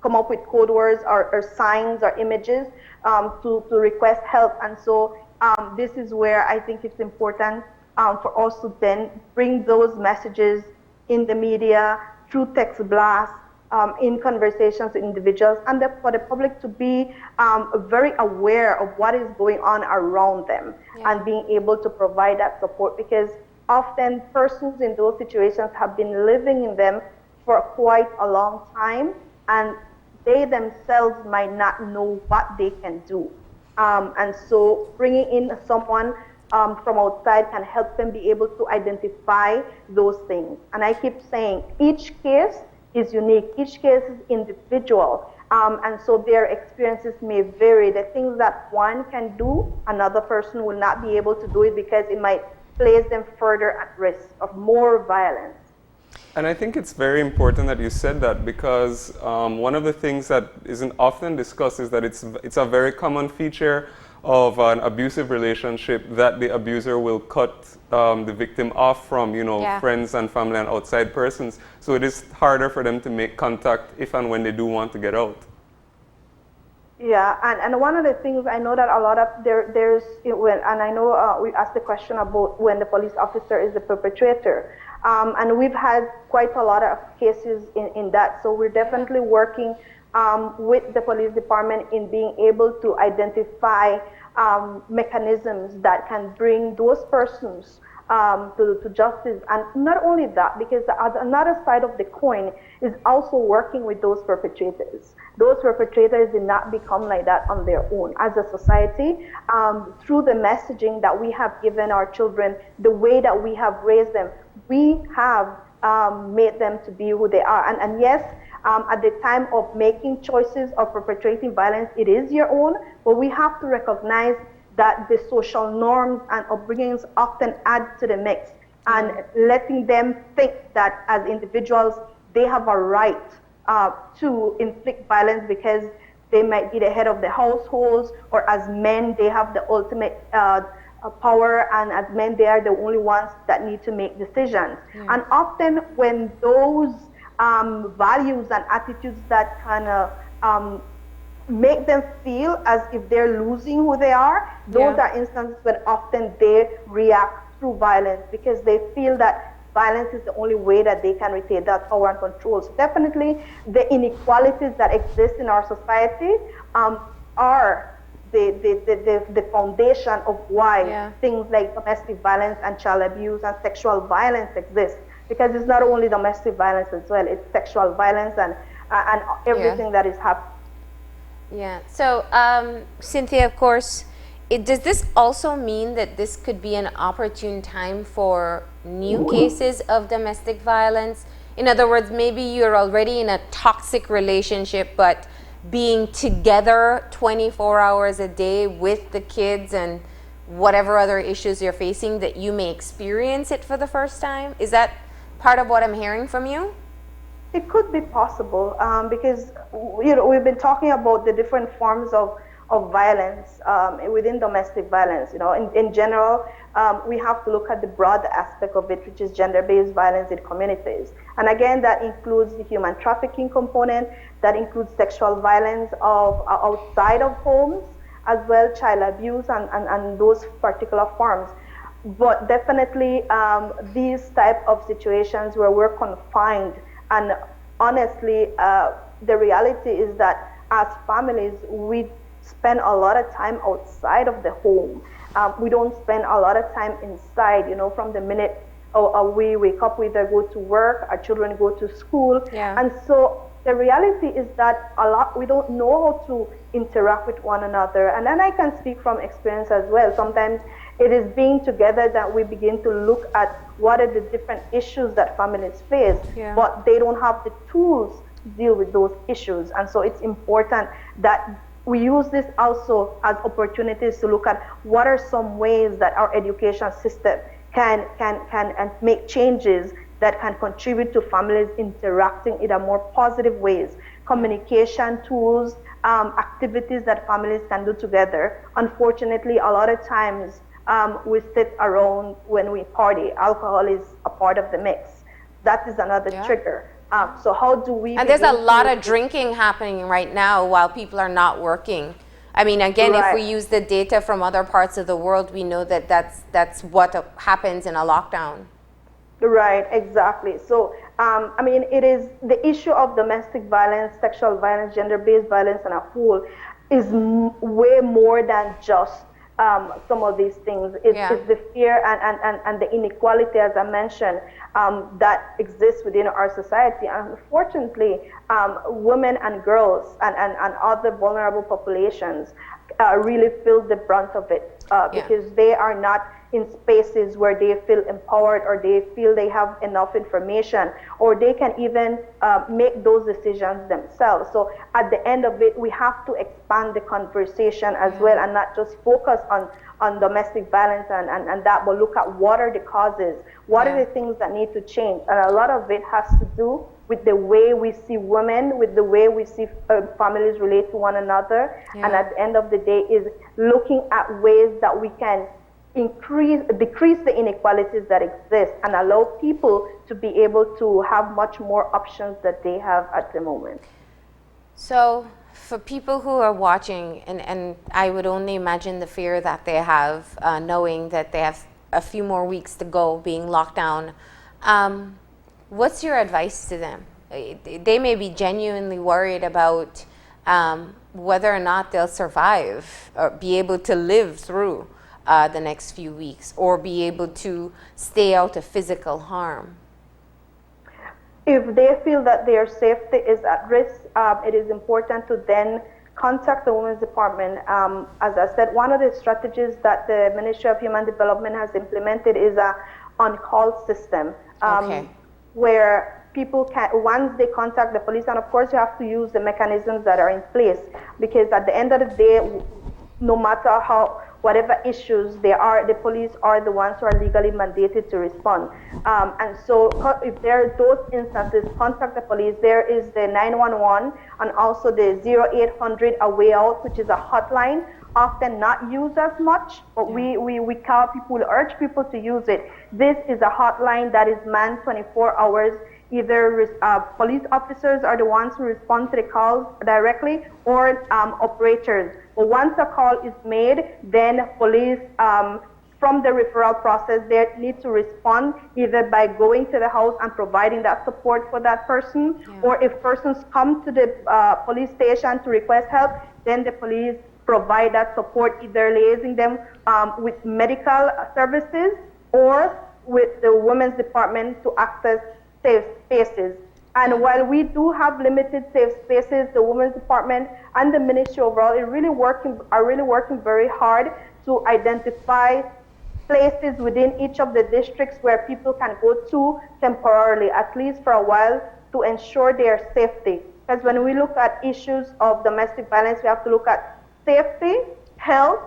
come up with code words or signs or images to request help. And so this is where I think it's important for us to then bring those messages in the media, through text blasts, in conversations with individuals, and for the public to be very aware of what is going on around them, and being able to provide that support, because often persons in those situations have been living in them for quite a long time, and they themselves might not know what they can do. And so bringing in someone from outside can help them be able to identify those things. And I keep saying each case is unique. Each case is individual, and so their experiences may vary. The things that one can do, another person will not be able to do it, because it might place them further at risk of more violence. And I think it's very important that you said that, because one of the things that isn't often discussed is that it's a very common feature of an abusive relationship that the abuser will cut the victim off from, friends and family and outside persons. So it is harder for them to make contact if and when they do want to get out. Yeah, and one of the things I know that a lot of there's and I know we asked the question about when the police officer is the perpetrator, and we've had quite a lot of cases in that. So we're definitely working with the police department in being able to identify mechanisms that can bring those persons to justice. And not only that, because another side of the coin is also working with those perpetrators. Those perpetrators did not become like that on their own. As a society, through the messaging that we have given our children, the way that we have raised them, we have made them to be who they are. And yes, at the time of making choices or perpetrating violence, it is your own, but we have to recognize that the social norms and upbringings often add to the mix, and letting them think that as individuals, they have a right to inflict violence because they might be the head of the households, or as men, they have the ultimate power, and as men, they are the only ones that need to make decisions. And often when those values and attitudes that kind of make them feel as if they're losing who they are, those are instances when often they react through violence, because they feel that violence is the only way that they can retain that power and control. So definitely the inequalities that exist in our society are the foundation of why things like domestic violence and child abuse and sexual violence exist. Because it's not only domestic violence as well, it's sexual violence and everything that is happening. Yeah. So, Cynthia, of course, does this also mean that this could be an opportune time for new cases of domestic violence? In other words, maybe you're already in a toxic relationship, but being together 24 hours a day with the kids and whatever other issues you're facing, that you may experience it for the first time? Is that part of what I'm hearing from you? It could be possible, because we've been talking about the different forms of violence within domestic violence. In general, we have to look at the broad aspect of it, which is gender-based violence in communities. And again, that includes the human trafficking component, that includes sexual violence outside of homes, as well child abuse and those particular forms. But definitely these type of situations where we're confined, and honestly, the reality is that as families, we spend a lot of time outside of the home. We don't spend a lot of time inside, from the minute we wake up, we either go to work, our children go to school. And so the reality is that a lot we don't know how to interact with one another. And then I can speak from experience as well. Sometimes it is being together that we begin to look at what are the different issues that families face, but they don't have the tools to deal with those issues. And so it's important that we use this also as opportunities to look at what are some ways that our education system can and make changes that can contribute to families interacting in a more positive ways. Communication tools, activities that families can do together. Unfortunately, a lot of times we sit around when we party. Alcohol is a part of the mix. That is another trigger. So how do we... And there's a lot of drinking happening right now while people are not working. I mean, again, if we use the data from other parts of the world, we know that that's what happens in a lockdown. Right, exactly. So, I mean, it is the issue of domestic violence, sexual violence, gender-based violence, and a whole is way more than just some of these things. It's the fear and the inequality, as I mentioned, that exists within our society. And unfortunately, women and girls and other vulnerable populations really feel the brunt of it because they are not in spaces where they feel empowered or they feel they have enough information or they can even make those decisions themselves. So at the end of it, we have to expand the conversation as well and not just focus on domestic violence and that, but look at what are the causes, what are the things that need to change. And a lot of it has to do with the way we see women, with the way we see families relate to one another. And at the end of the day is looking at ways that we can decrease the inequalities that exist and allow people to be able to have much more options that they have at the moment. So for people who are watching, and I would only imagine the fear that they have, knowing that they have a few more weeks to go being locked down, what's your advice to them? They may be genuinely worried about whether or not they'll survive or be able to live through the next few weeks or be able to stay out of physical harm. If they feel that their safety is at risk, it is important to then contact the Women's Department. As I said, one of the strategies that the Ministry of Human Development has implemented is a on-call system where people can, once they contact the police, and of course you have to use the mechanisms that are in place because at the end of the day, no matter whatever issues there are, the police are the ones who are legally mandated to respond. And so if there are those instances, contact the police. There is the 911 and also the 0800 A Way Out, which is a hotline, often not used as much, but we call people, urge people to use it. This is a hotline that is manned 24 hours. Either police officers are the ones who respond to the calls directly or operators. But once a call is made, then police, from the referral process, they need to respond either by going to the house and providing that support for that person, or if persons come to the police station to request help, then the police provide that support, either liaising them with medical services or with the Women's Department to access safe spaces. And while we do have limited safe spaces, the Women's Department and the Ministry overall are really working very hard to identify places within each of the districts where people can go to temporarily, at least for a while, to ensure their safety. Because when we look at issues of domestic violence, we have to look at safety, health,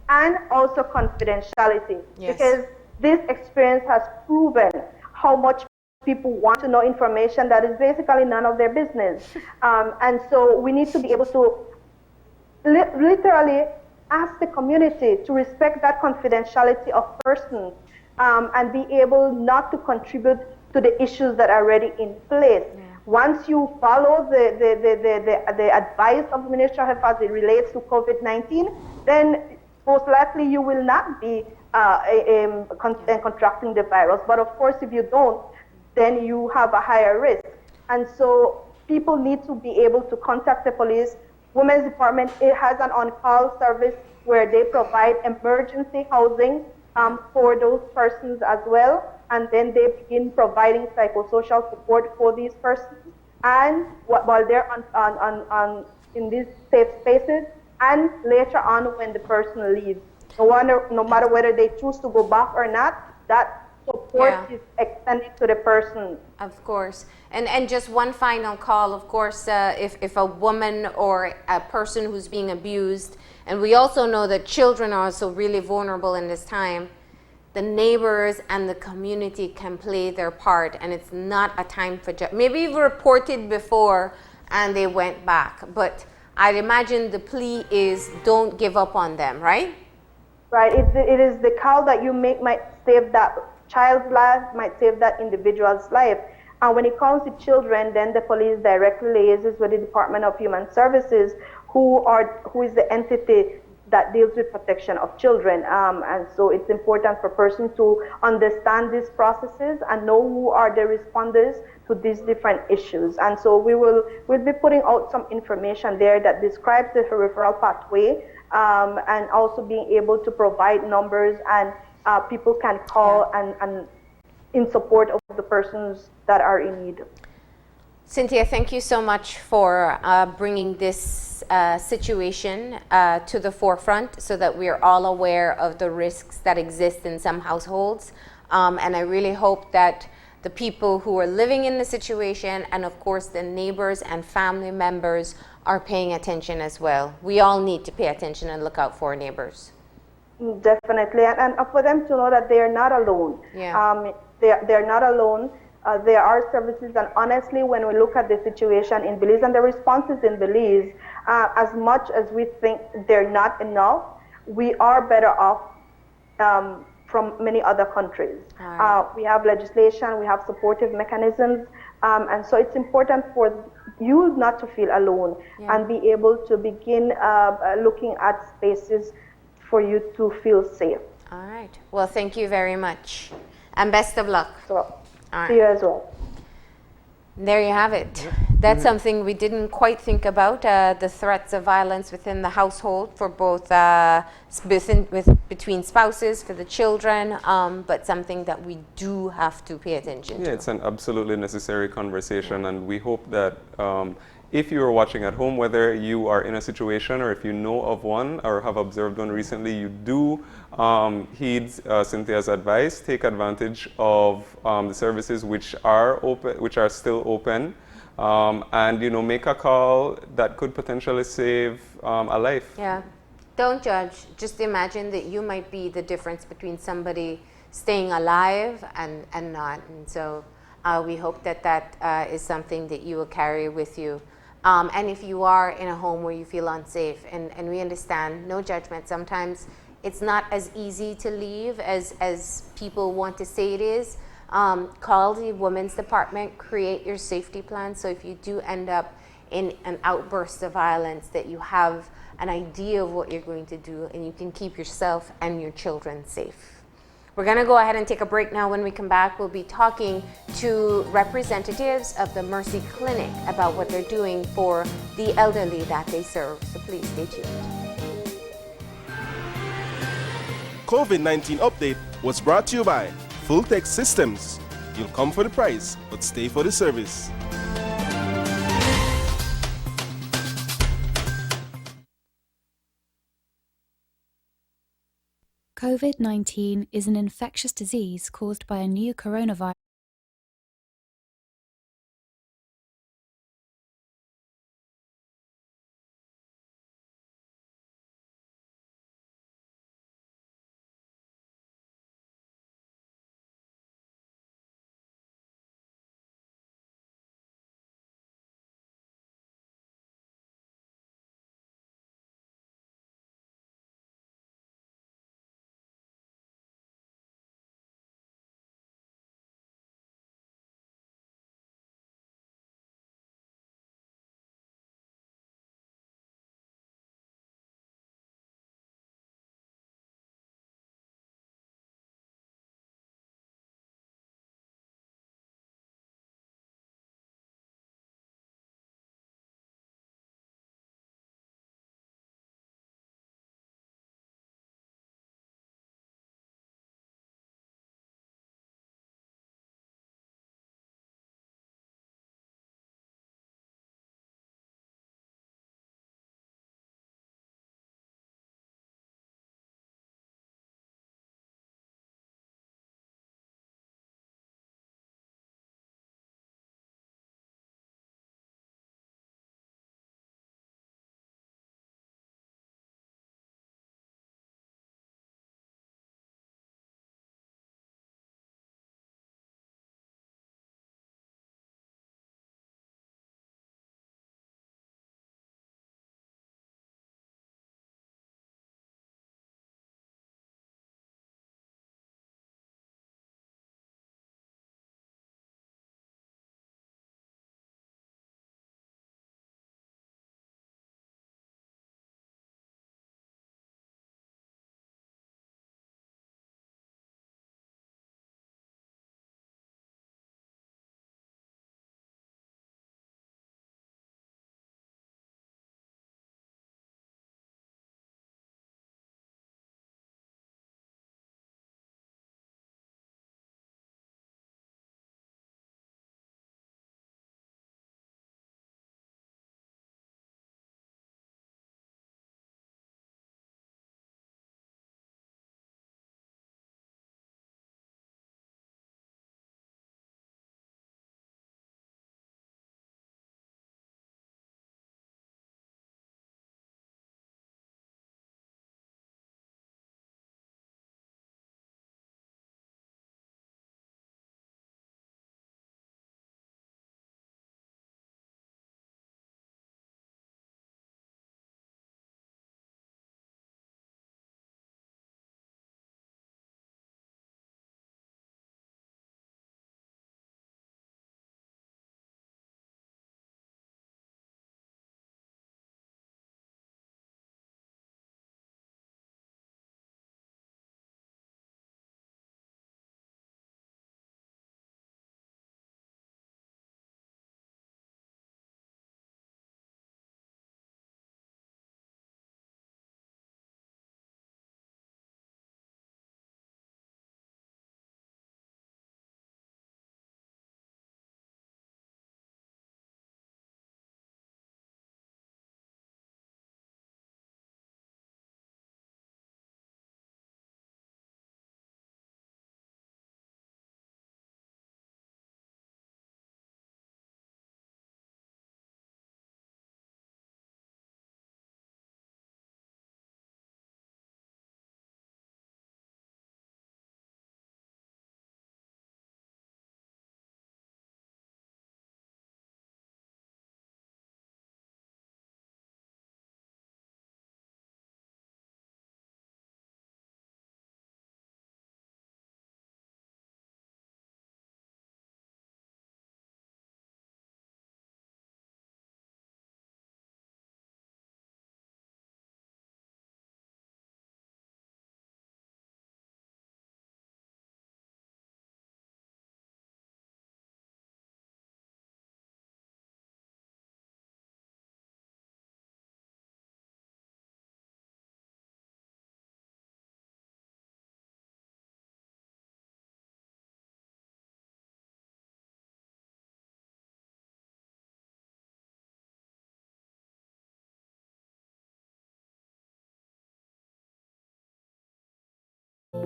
and also confidentiality. Because this experience has proven how much people want to know information that is basically none of their business. And so we need to be able to literally ask the community to respect that confidentiality of persons and be able not to contribute to the issues that are already in place. Once you follow the advice of the Ministry of Health as it relates to COVID-19, then most likely you will not be contracting the virus. But of course, if you don't, then you have a higher risk. And so people need to be able to contact the police. Women's Department, it has an on-call service where they provide emergency housing for those persons as well. And then they begin providing psychosocial support for these persons. and while they're in these safe spaces, and later on when the person leaves. No matter whether they choose to go back or not, that support is extended to the person. Of course. And just one final call, of course, if a woman or a person who's being abused, and we also know that children are also really vulnerable in this time, the neighbors and the community can play their part, and it's not a time for maybe you've reported before and they went back, but I'd imagine the plea is don't give up on them, right? Right. It is the call that you make might save that child's life, might save that individual's life. And when it comes to children, then the police directly liaises with the Department of Human Services, who is the entity that deals with protection of children. And so it's important for persons to understand these processes and know who are the responders to these different issues. And so we'll be putting out some information there that describes the referral pathway, and also being able to provide numbers and people can call and in support of the persons that are in need. Cynthia, thank you so much for bringing this situation to the forefront so that we are all aware of the risks that exist in some households. And I really hope that the people who are living in the situation and of course the neighbors and family members are paying attention as well. We all need to pay attention and look out for our neighbors. Definitely, and for them to know that they are not alone. Yeah. They're not alone. There are services, and honestly, when we look at the situation in Belize and the responses in Belize, as much as we think they're not enough, we are better off from many other countries. Right. We have legislation, we have supportive mechanisms, and so it's important for you not to feel alone and be able to begin looking at spaces for you to feel safe. All right. Well, thank you very much, and best of luck. So, see you as well. There you have it. That's something we didn't quite think about, the threats of violence within the household for both between spouses, for the children, but something that we do have to pay attention to. Yeah, it's an absolutely necessary conversation, and we hope that if you are watching at home, whether you are in a situation or if you know of one or have observed one recently, you do heed Cynthia's advice. Take advantage of the services which are open, which are still open, and make a call that could potentially save a life. Yeah, don't judge. Just imagine that you might be the difference between somebody staying alive and not. And so we hope that is something that you will carry with you. And if you are in a home where you feel unsafe, and we understand, no judgment, sometimes it's not as easy to leave as people want to say it is. Call the women's department, create your safety plan, so if you do end up in an outburst of violence, that you have an idea of what you're going to do and you can keep yourself and your children safe. We're going to go ahead and take a break now. When we come back, we'll be talking to representatives of the Mercy Clinic about what they're doing for the elderly that they serve. So please stay tuned. COVID-19 update was brought to you by Full Text Systems. You'll come for the price, but stay for the service. COVID-19 is an infectious disease caused by a new coronavirus.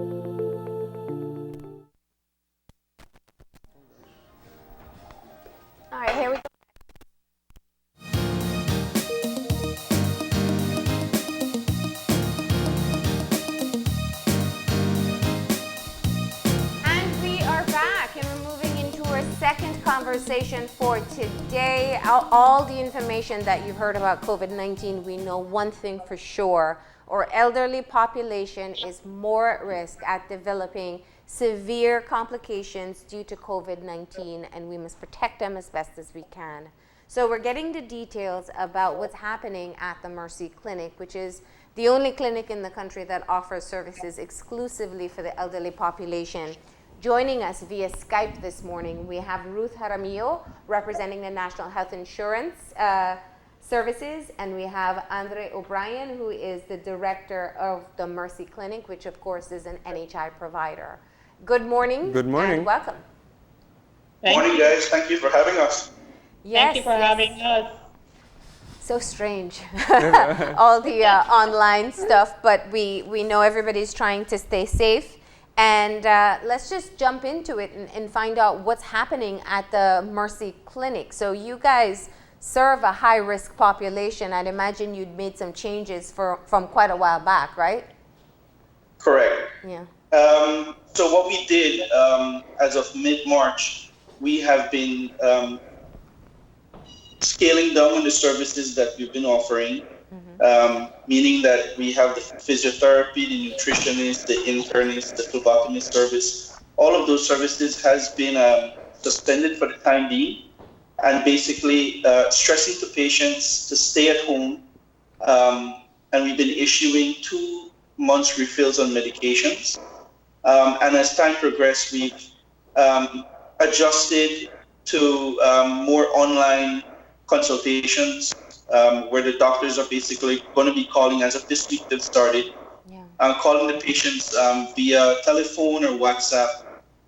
All right, here we go. And we are back, and we're moving into our second conversation for today. All the information that you've heard about COVID-19, we know one thing for sure. Our elderly population is more at risk at developing severe complications due to COVID-19, and we must protect them as best as we can. So we're getting the details about what's happening at the Mercy Clinic, which is the only clinic in the country that offers services exclusively for the elderly population. Joining us via Skype this morning, we have Ruth Jaramillo, representing the National Health Insurance Services, and we have Andre O'Brien, who is the director of the Mercy Clinic, which of course is an NHI provider. Good morning. Good morning. And welcome. Morning, guys. Thank you for having us. Yes, Thank you for having us. So strange, all the online stuff, but we know everybody's trying to stay safe. And let's just jump into it and find out what's happening at the Mercy Clinic. So you guys serve a high-risk population. I'd imagine you'd made some changes from quite a while back, right? Correct. Yeah. So what we did as of mid-March, we have been scaling down on the services that we've been offering, meaning that we have the physiotherapy, the nutritionist, the internist, the phlebotomist service. All of those services has been suspended for the time being, and basically stressing to patients to stay at home. And we've been issuing 2 months refills on medications. And as time progressed, we've adjusted to more online consultations, where the doctors are basically going to be calling, as of this week they've started, calling the patients via telephone or WhatsApp,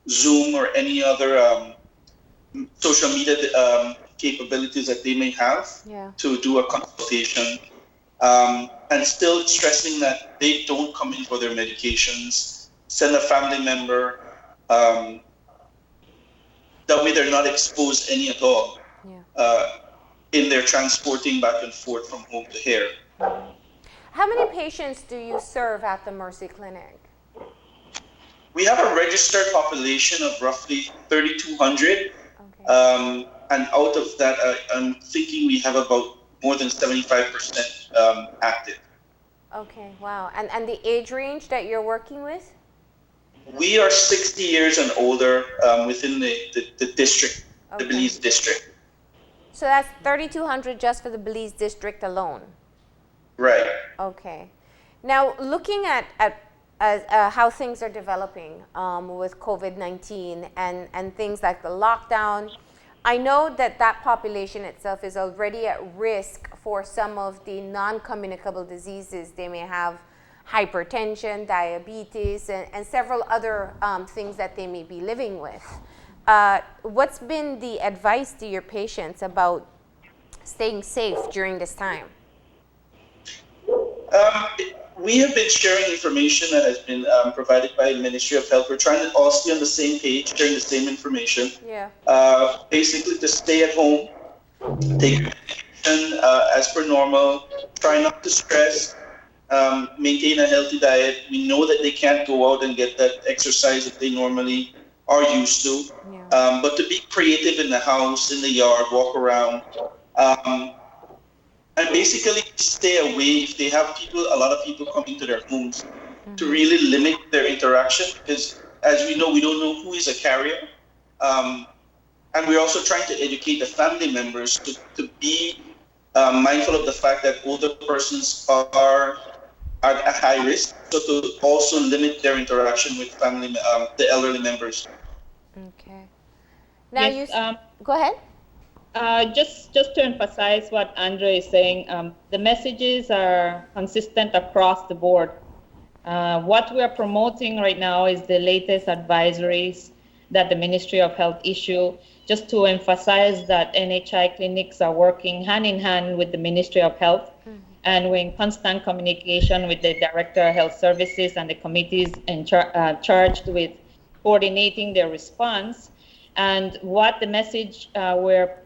Zoom, or any other social media capabilities that they may have to do a consultation. And still stressing that they don't come in for their medications, send a family member, that way they're not exposed any at all in their transporting back and forth from home to here. How many patients do you serve at the Mercy Clinic? We have a registered population of roughly 3,200. And out of that, I'm thinking we have about more than 75% active. Okay, wow. And the age range that you're working with? We are 60 years and older within the district, the Belize district. So that's 3,200 just for the Belize district alone? Right. Okay. Now, looking at how things are developing with COVID-19 and things like the lockdown, I know that population itself is already at risk for some of the non-communicable diseases. They may have hypertension, diabetes, and several other things that they may be living with. What's been the advice to your patients about staying safe during this time? We have been sharing information that has been provided by the Ministry of Health. We're trying to all stay on the same page, sharing the same information. Yeah. Basically, to stay at home, take medication as per normal, try not to stress, maintain a healthy diet. We know that they can't go out and get that exercise that they normally are used to. Yeah. But to be creative in the house, in the yard, walk around. And basically stay away if they have a lot of people coming to their homes, to really limit their interaction, because as we know, we don't know who is a carrier. And we're also trying to educate the family members to be mindful of the fact that older persons are at high risk, so to also limit their interaction with the elderly members. Okay. Now yes, go ahead. Just to emphasize what Andre is saying, the messages are consistent across the board. What we are promoting right now is the latest advisories that the Ministry of Health issue, just to emphasize that NHI clinics are working hand in hand with the Ministry of Health. and we're in constant communication with the Director of Health Services and the committees charged with coordinating their response. And what the message we're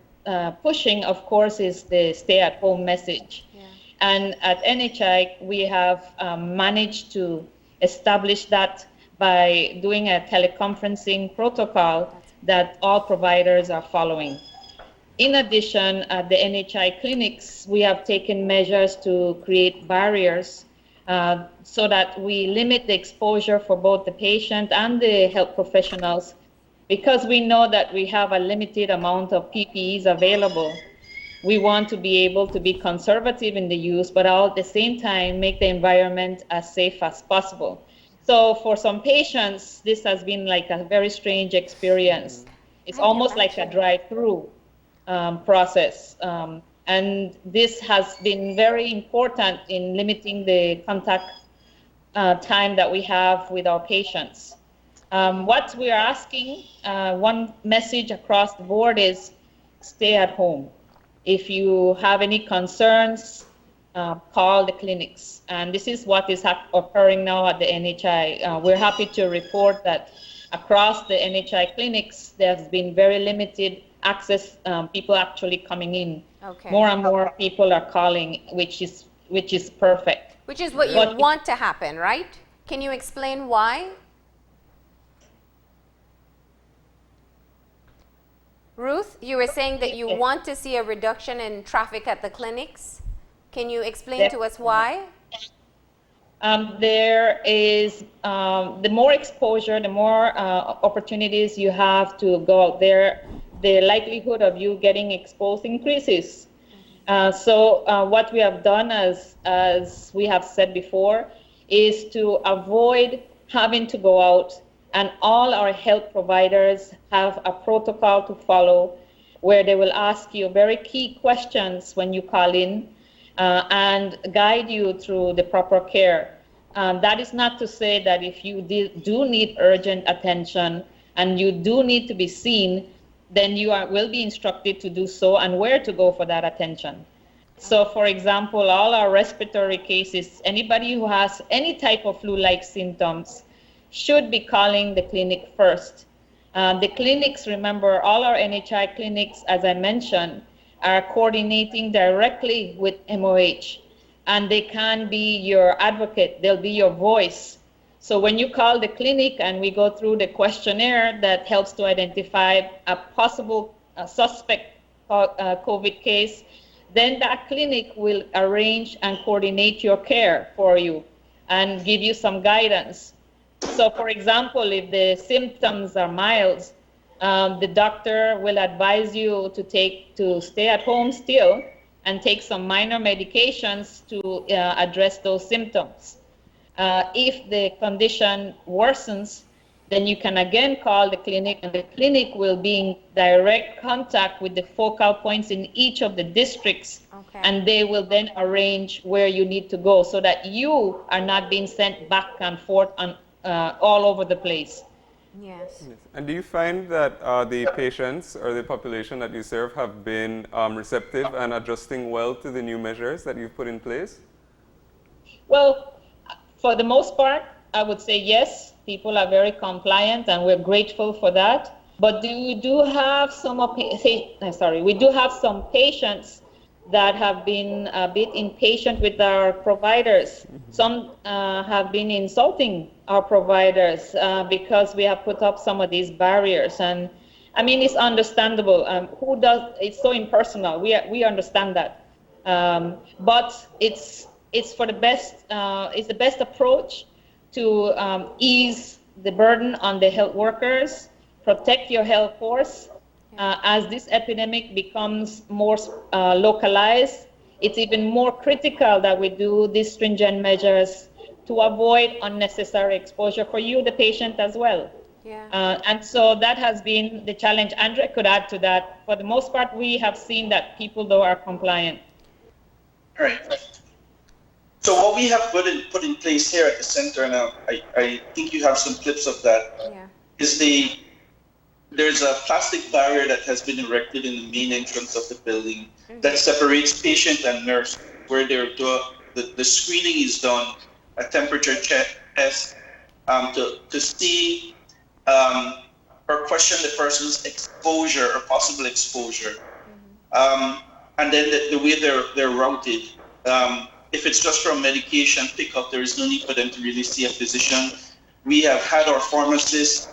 pushing, of course, is the stay-at-home message. Yeah. And at NHI, we have managed to establish that by doing a teleconferencing protocol that all providers are following. In addition, at the NHI clinics, we have taken measures to create barriers so that we limit the exposure for both the patient and the health professionals, because we know that we have a limited amount of PPEs available. We want to be able to be conservative in the use, but all at the same time make the environment as safe as possible. So for some patients, this has been like a very strange experience. It's almost like a drive-through process. And this has been very important in limiting the contact time that we have with our patients. What we are asking, one message across the board is stay at home. If you have any concerns, call the clinics. And this is what is occurring now at the NHI. We're happy to report that across the NHI clinics, there's been very limited access, people actually coming in. Okay. More and more people are calling, which is perfect. Which is what you want to happen, right? Can you explain why? Ruth, you were saying that you want to see a reduction in traffic at the clinics. Can you explain to us why? There is, the more exposure, the more opportunities you have to go out there, the likelihood of you getting exposed increases. So what we have done, as we have said before, is to avoid having to go out, and all our health providers have a protocol to follow where they will ask you very key questions when you call in and guide you through the proper care. That is not to say that if you do need urgent attention and you do need to be seen, then you will be instructed to do so and where to go for that attention. So for example, all our respiratory cases, anybody who has any type of flu-like symptoms should be calling the clinic first. The clinics, remember, all our NHI clinics, as I mentioned, are coordinating directly with MOH, and they can be your advocate, they'll be your voice. So when you call the clinic and we go through the questionnaire that helps to identify a possible suspect COVID case, then that clinic will arrange and coordinate your care for you and give you some guidance. So for example, if the symptoms are mild, the doctor will advise you to stay at home still and take some minor medications to address those symptoms. If the condition worsens, then you can again call the clinic, and the clinic will be in direct contact with the focal points in each of the districts, and they will then arrange where you need to go so that you are not being sent back and forth on, all over the place. Yes. And do you find that the patients or the population that you serve have been receptive and adjusting well to the new measures that you've put in place? Well, for the most part, I would say yes. People are very compliant, and we're grateful for that. But we do have some patients that have been a bit impatient with our providers. Some have been insulting our providers because we have put up some of these barriers. And I mean, it's understandable. It's so impersonal. We understand that. But it's for the best. It's the best approach to ease the burden on the health workers, protect your health force. As this epidemic becomes more localized, it's even more critical that we do these stringent measures to avoid unnecessary exposure for you, the patient, as well. Yeah. And so that has been the challenge. Andre could add to that. For the most part, we have seen that people, though, are compliant. All right. So what we have put in place here at the center now, I think you have some clips of that, is there's a plastic barrier that has been erected in the main entrance of the building that separates patient and nurse. where the screening is done, a temperature test, to see or question the person's exposure or possible exposure. And then the way they're routed. If it's just from medication pickup, there is no need for them to really see a physician. We have had our pharmacists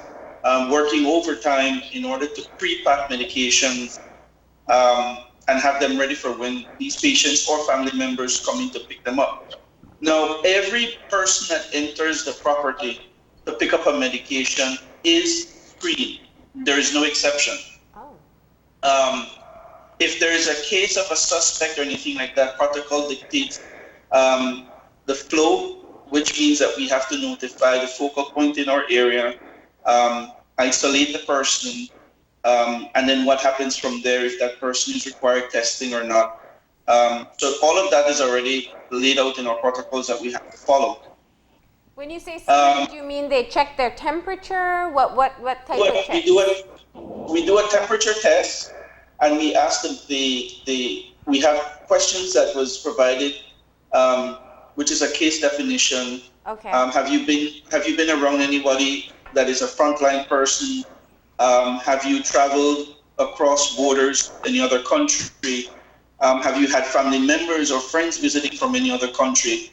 working overtime in order to pre-pack medications and have them ready for when these patients or family members come in to pick them up. Now, every person that enters the property to pick up a medication is screened. There is no exception. If there is a case of a suspect or anything like that, protocol dictates the flow, which means that we have to notify the focal point in our area, isolate the person, and then what happens from there if that person is required testing or not. So all of that is already laid out in our protocols that we have to follow. When you say screen, do you mean they check their temperature? What type of test? We do a temperature test, and we ask them. We have questions that was provided, which is a case definition. Okay. Have you been around anybody that is a frontline person? Have you traveled across borders, any other country? Have you had family members or friends visiting from any other country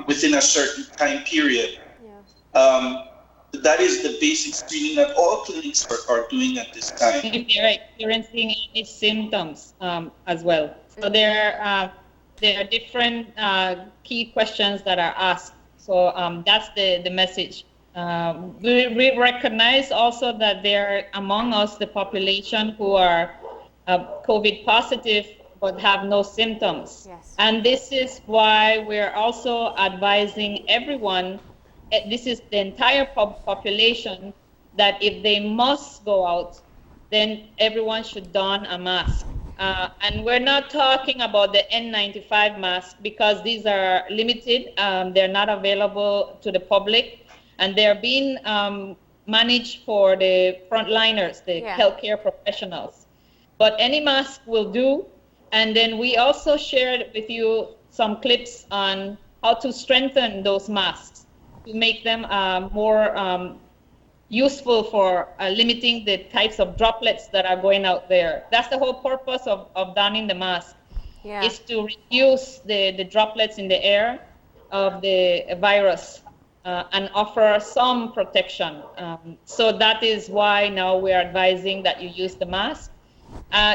within a certain time period? Yeah. That is the basic screening that all clinics are doing at this time. If they're experiencing any symptoms as well. So there are different key questions that are asked. So that's the message. We recognize also that there are among us the population who are COVID positive but have no symptoms. Yes. And this is why we're also advising everyone, this is the entire population, that if they must go out, then everyone should don a mask. And we're not talking about the N95 mask because these are limited. They're not available to the public, and they're being managed for the frontliners, the healthcare professionals. But any mask will do. And then we also shared with you some clips on how to strengthen those masks to make them more useful for limiting the types of droplets that are going out there. That's the whole purpose of donning the mask, is to reduce the droplets in the air of the virus and offer some protection. So that is why now we are advising that you use the mask.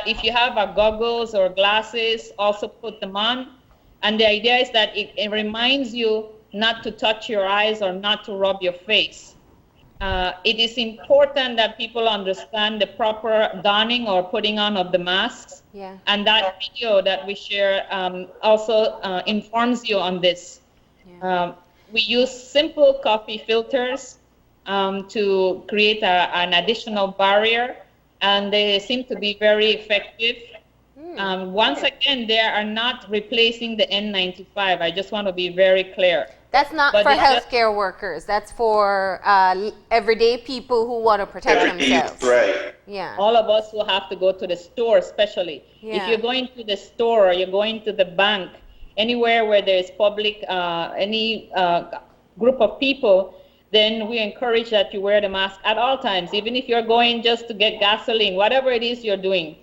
If you have goggles or glasses, also put them on. And the idea is that it reminds you not to touch your eyes or not to rub your face. It is important that people understand the proper donning or putting on of the masks. Yeah. And that video that we share also informs you on this. Yeah. We use simple coffee filters to create an additional barrier, and they seem to be very effective. Once again, they are not replacing the N95. I just want to be very clear. That's not for healthcare workers. That's for everyday people who want to protect themselves. Right. Yeah. All of us will have to go to the store, especially. Yeah. If you're going to the store, or you're going to the bank, anywhere where there is public, any group of people, then we encourage that you wear the mask at all times. Even if you're going just to get gasoline, whatever it is you're doing,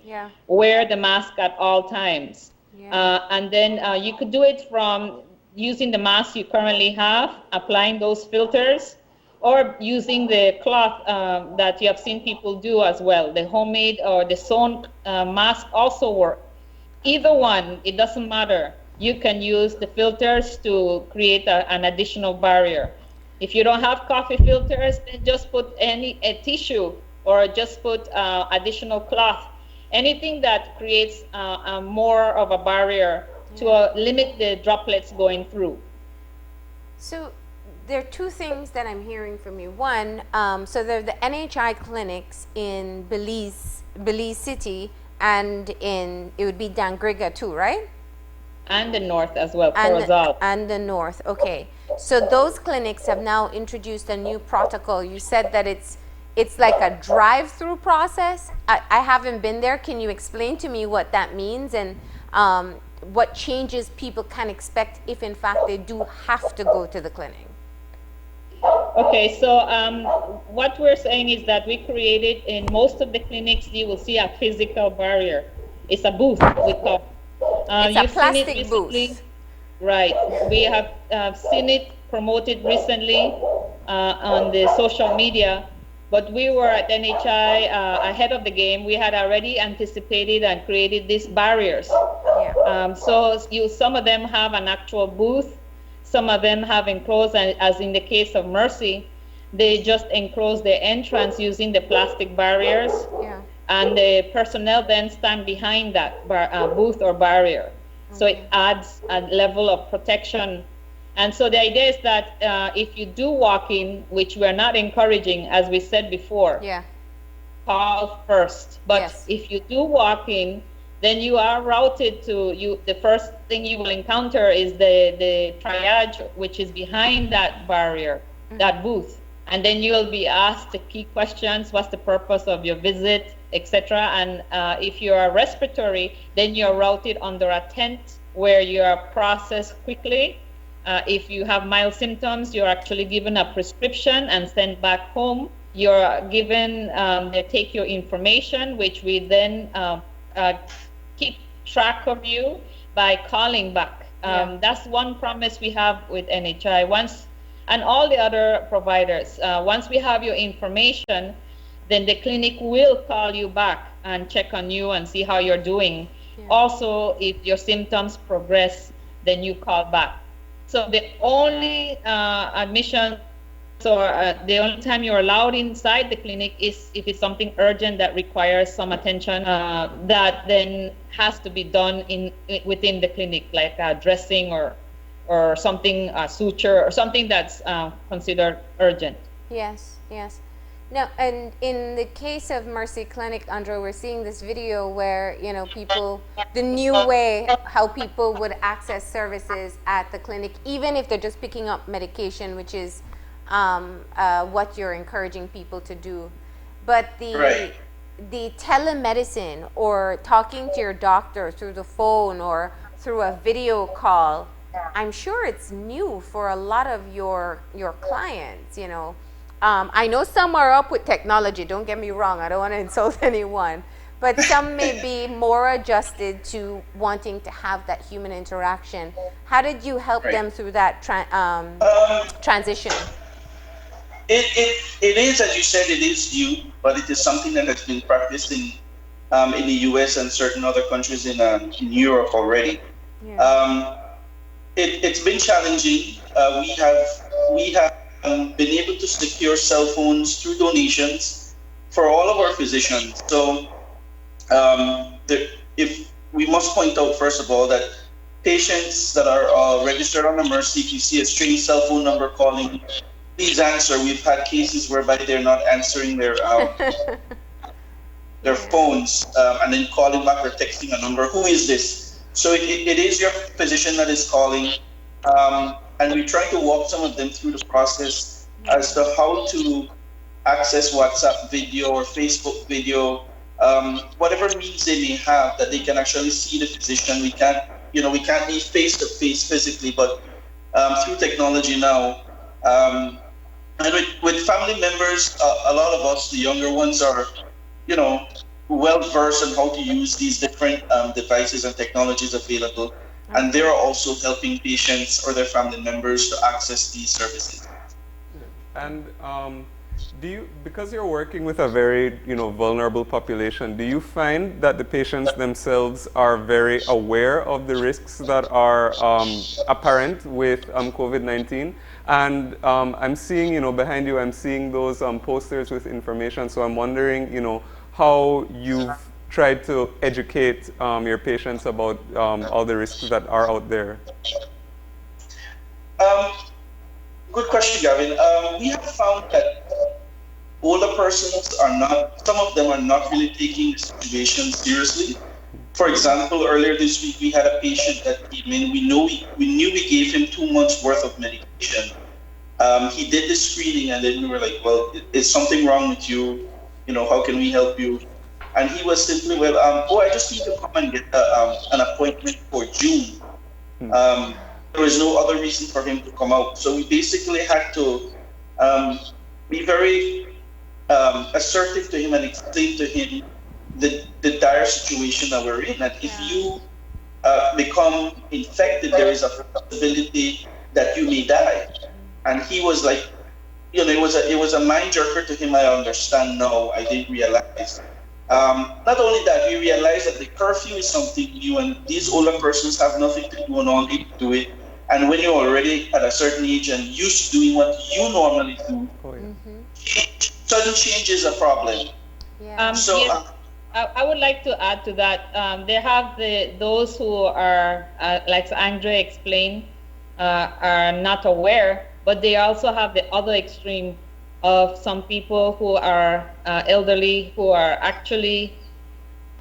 wear the mask at all times. Yeah. And then you could do it from using the mask you currently have, applying those filters, or using the cloth that you have seen people do as well. The homemade or the sewn mask also work. Either one, it doesn't matter. You can use the filters to create an additional barrier. If you don't have coffee filters, then just put a tissue, or just put additional cloth. Anything that creates more of a barrier to limit the droplets going through. So there are two things that I'm hearing from you. One, so there are the NHI clinics in Belize City, and it would be Dangriga too, right? And the north as well, Corozal. And the north, okay. So those clinics have now introduced a new protocol. You said that it's like a drive-through process. I haven't been there. Can you explain to me what that means? And what changes people can expect if in fact they do have to go to the clinic? Okay, so what we're saying is that we created, in most of the clinics, you will see a physical barrier. It's a booth, we call it. It's a plastic booth. Right. We have seen it promoted recently on the social media, but we were at NHI ahead of the game. We had already anticipated and created these barriers. Yeah. So some of them have an actual booth. Some of them have enclosed, and as in the case of Mercy, they just enclose the entrance using the plastic barriers. Yeah. And the personnel then stand behind that booth or barrier. So it adds a level of protection. And so the idea is that if you do walk in, which we're not encouraging, as we said before, yeah, call first. But yes, if you do walk in, then you are routed to the first thing you will encounter is the triage, which is behind that barrier, that booth. And then you'll be asked the key questions: what's the purpose of your visit, etc. And if you are respiratory, then you're routed under a tent where you are processed quickly. If you have mild symptoms, you're actually given a prescription and sent back home. You're given, they take your information, which we then keep track of you by calling back. That's one promise we have with NHI. And all the other providers, once we have your information, then the clinic will call you back and check on you and see how you're doing. Yeah. Also, if your symptoms progress, then you call back. So the only admission or the only time you're allowed inside the clinic is if it's something urgent that requires some attention that then has to be done within the clinic, like dressing or something, suture or something that's considered urgent. Yes, yes. Now, and in the case of Mercy Clinic, Andrew, we're seeing this video where, you know, people, the new way how people would access services at the clinic, even if they're just picking up medication, which is what you're encouraging people to do. But the telemedicine or talking to your doctor through the phone or through a video call, I'm sure it's new for a lot of your clients, you know. I know some are up with technology, don't get me wrong, I don't want to insult anyone, but some may be more adjusted to wanting to have that human interaction. How did you help them through that transition? It is, as you said, it is new, but it is something that has been practiced in the US and certain other countries in Europe already. Yeah. It's been challenging. We have been able to secure cell phones through donations for all of our physicians. So if we must point out, first of all, that patients that are registered on the Mercy, if you see a strange cell phone number calling, please answer. We've had cases whereby they're not answering their phones and then calling back or texting a number. Who is this? So it is your physician that is calling. And we try to walk some of them through the process as to how to access WhatsApp video or Facebook video, whatever means they may have that they can actually see the physician. We can't be face to face physically, but through technology now. And with family members, a lot of us, the younger ones, are, well versed on how to use these different devices and technologies available. And they're also helping patients or their family members to access these services. And because you're working with a very, vulnerable population, do you find that the patients themselves are very aware of the risks that are apparent with COVID-19? And I'm seeing, behind you, I'm seeing those posters with information. So I'm wondering, how you've tried to educate your patients about all the risks that are out there. Good question, Gavin. We have found that older persons some of them are not really taking the situation seriously. For example, earlier this week, we had a patient that came in. We knew we gave him 2 months worth of medication. He did the screening and then we were like, well, is something wrong with you? How can we help you? And he was simply, well, I just need to come and get an appointment for June. There was no other reason for him to come out. So we basically had to be very assertive to him and explain to him the dire situation that we're in. And if you become infected, there is a possibility that you may die. And he was like, it was a mind jerker to him. I understand now. I didn't realize. Not only that, we realized that the curfew is something new, and these older persons have nothing to do and all need to do it. And when you're already at a certain age and used to doing what you normally do, sudden change is a problem. Yeah. Yes, I would like to add to that. They have those who are, like Andre explained, are not aware, but they also have the other extreme of some people who are elderly, who are actually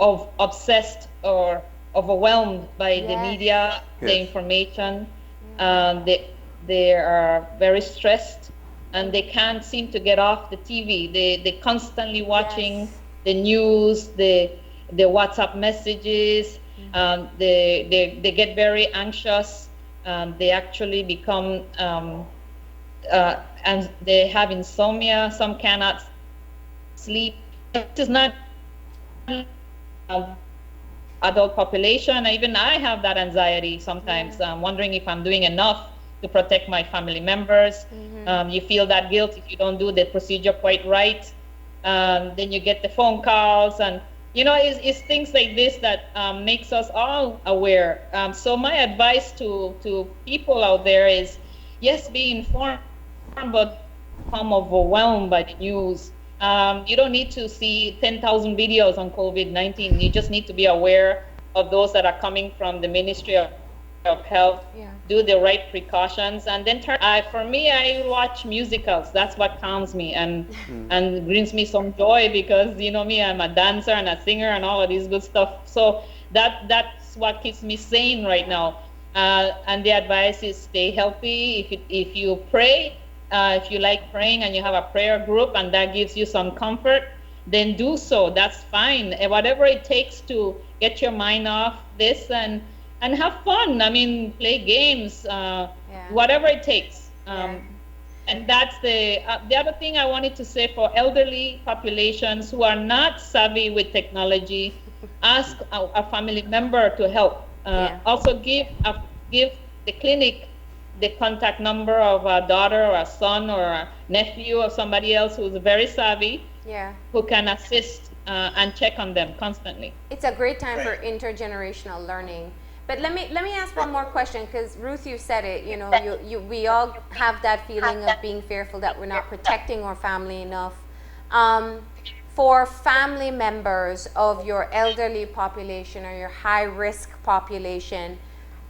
obsessed or overwhelmed by the media, the information. They are very stressed, and they can't seem to get off the TV. They constantly watching the news, the WhatsApp messages. They get very anxious. They actually become and they have insomnia. Some cannot sleep. It is not adult population. Even I have that anxiety sometimes. I'm wondering if I'm doing enough to protect my family members. You feel that guilt if you don't do the procedure quite right. Then you get the phone calls, and it's things like this that makes us all aware. So my advice to people out there is, yes, be informed, but become overwhelmed by the news. You don't need to see 10,000 videos on COVID-19. You just need to be aware of those that are coming from the Ministry of Health. Do the right precautions, and then for me, I watch musicals. That's what calms me and brings me some joy, because me, I'm a dancer and a singer and all of this good stuff. So that's what keeps me sane right now. And the advice is stay healthy. If you pray, if you like praying and you have a prayer group and that gives you some comfort, then do so. That's fine. And whatever it takes to get your mind off this and have fun. I mean, play games, whatever it takes. And that's the other thing I wanted to say for elderly populations who are not savvy with technology. Ask a family member to help. Also give the clinic the contact number of a daughter or a son or a nephew or somebody else who's very savvy, who can assist and check on them constantly. It's a great time for intergenerational learning. But let me ask one more question, because Ruth, you said it. We all have that feeling of being fearful that we're not protecting our family enough. For family members of your elderly population or your high-risk population,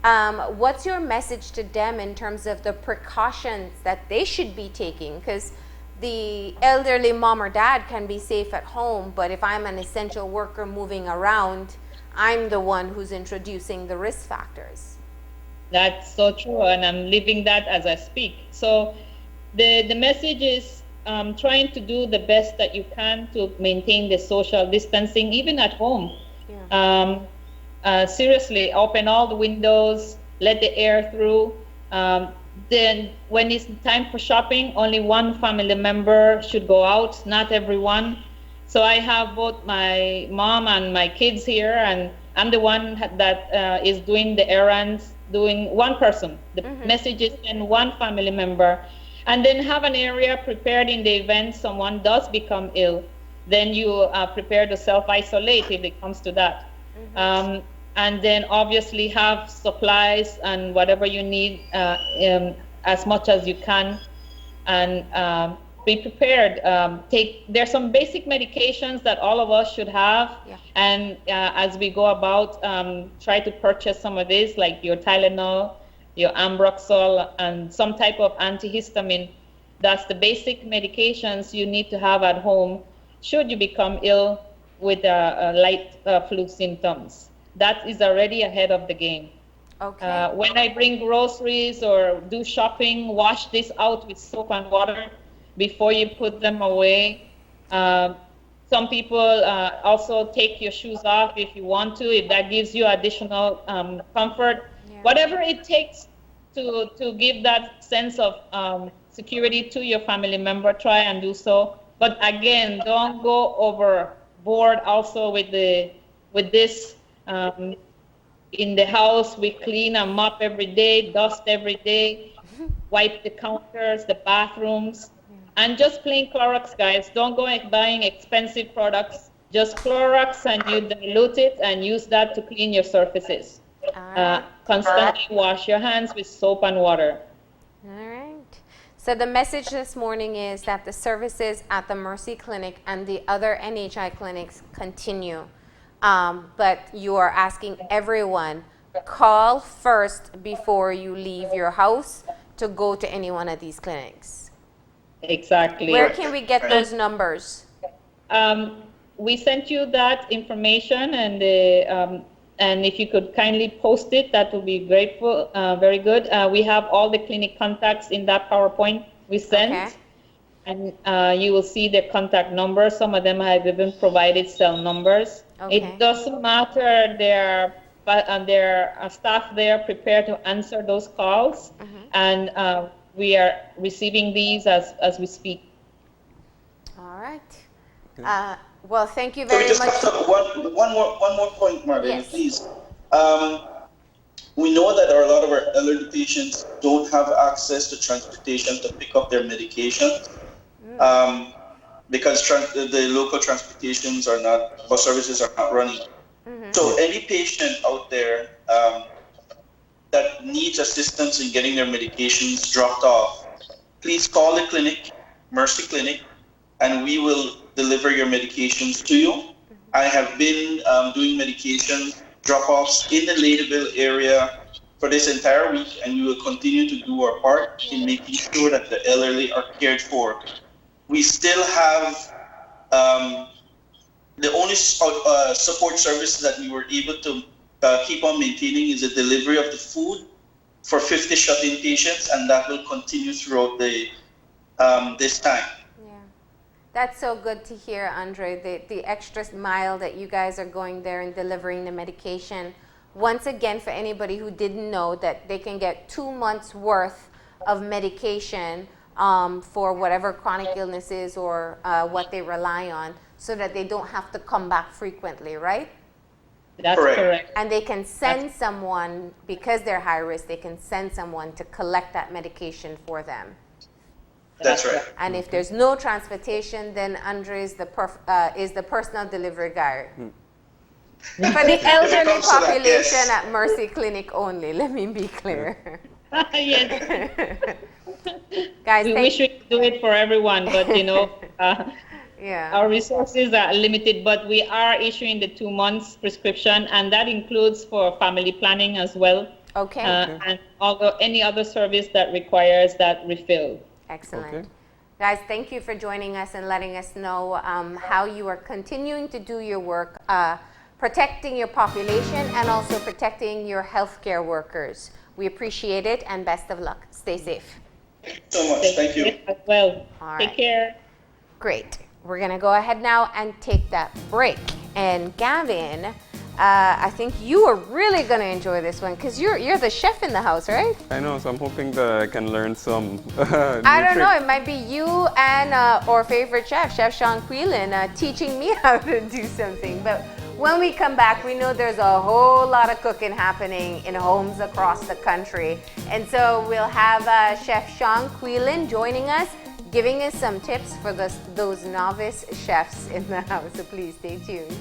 what's your message to them in terms of the precautions that they should be taking? Because the elderly mom or dad can be safe at home, but if I'm an essential worker moving around, I'm the one who's introducing the risk factors. That's so true, and I'm living that as I speak. So the message is trying to do the best that you can to maintain the social distancing, even at home. Seriously, open all the windows, let the air through. Then when it's time for shopping, only one family member should go out, not everyone. So I have both my mom and my kids here, and I'm the one that is doing the errands, doing one person. The message is send one family member, and then have an area prepared in the event someone does become ill. Then you are prepared to self-isolate if it comes to that. And then obviously have supplies and whatever you need as much as you can, and be prepared. There's some basic medications that all of us should have, and as we go about, try to purchase some of these, like your Tylenol, your Ambroxol, and some type of antihistamine. That's the basic medications you need to have at home should you become ill with light flu symptoms. That is already ahead of the game. Okay. When I bring groceries or do shopping, wash this out with soap and water before you put them away. Some people also take your shoes off if you want to, if that gives you additional comfort. Yeah. Whatever it takes to give that sense of security to your family member, try and do so. But again, don't go overboard also with this. In the house, we clean and mop every day, dust every day, wipe the counters, the bathrooms, and just plain Clorox, guys. Don't go buying expensive products. Just Clorox, and you dilute it and use that to clean your surfaces. Constantly wash your hands with soap and water. All right. So the message this morning is that the services at the Mercy Clinic and the other NHI clinics continue. But you are asking everyone, call first before you leave your house to go to any one of these clinics. Exactly. Where can we get those numbers? We sent you that information, and if you could kindly post it, that would be grateful. Very good. We have all the clinic contacts in that PowerPoint we sent. Okay. And you will see their contact numbers. Some of them have even provided cell numbers. Okay. It doesn't matter, their staff there prepared to answer those calls, and we are receiving these as we speak. All right. Well, thank you very much. One more point, Marlene, yes. Please. We know that a lot of our elderly patients don't have access to transportation to pick up their medications. Because the local transportations are not, bus services are not running. So any patient out there that needs assistance in getting their medications dropped off, please call the clinic, Mercy Clinic, and we will deliver your medications to you. I have been doing medication drop-offs in the Ladyville area for this entire week, and we will continue to do our part in making sure that the elderly are cared for. We still have the only support service that we were able to keep on maintaining is the delivery of the food for 50 shut-in patients, and that will continue throughout the this time. Yeah, that's so good to hear, Andre. The extra mile that you guys are going there and delivering the medication. Once again, for anybody who didn't know, that they can get 2 months worth of medication for whatever chronic illness is or what they rely on, so that they don't have to come back frequently, right? That's correct. And they can send someone, because they're high risk, they can send someone to collect that medication for them. That's right. And if there's no transportation, then Andre is the personal delivery guy. For the elderly population at Mercy Clinic only, let me be clear. Yes. Guys, we wish we could do it for everyone, but yeah. Our resources are limited, but we are issuing the 2 months prescription, and that includes for family planning as well. Okay. And any other service that requires that refill. Excellent. Okay. Guys, thank you for joining us and letting us know how you are continuing to do your work, protecting your population and also protecting your healthcare workers. We appreciate it, and best of luck. Stay safe. So much. Thank you. Well, all take right. care. Great. We're going to go ahead now and take that break. And Gavin, I think you are really going to enjoy this one because you're the chef in the house, right? I know, so I'm hoping that I can learn some I don't know, it might be you and our favorite chef, Chef Sean Quillen, teaching me how to do something. But when we come back, we know there's a whole lot of cooking happening in homes across the country. And so we'll have Chef Sean Quillen joining us, giving us some tips for those novice chefs in the house. So please stay tuned.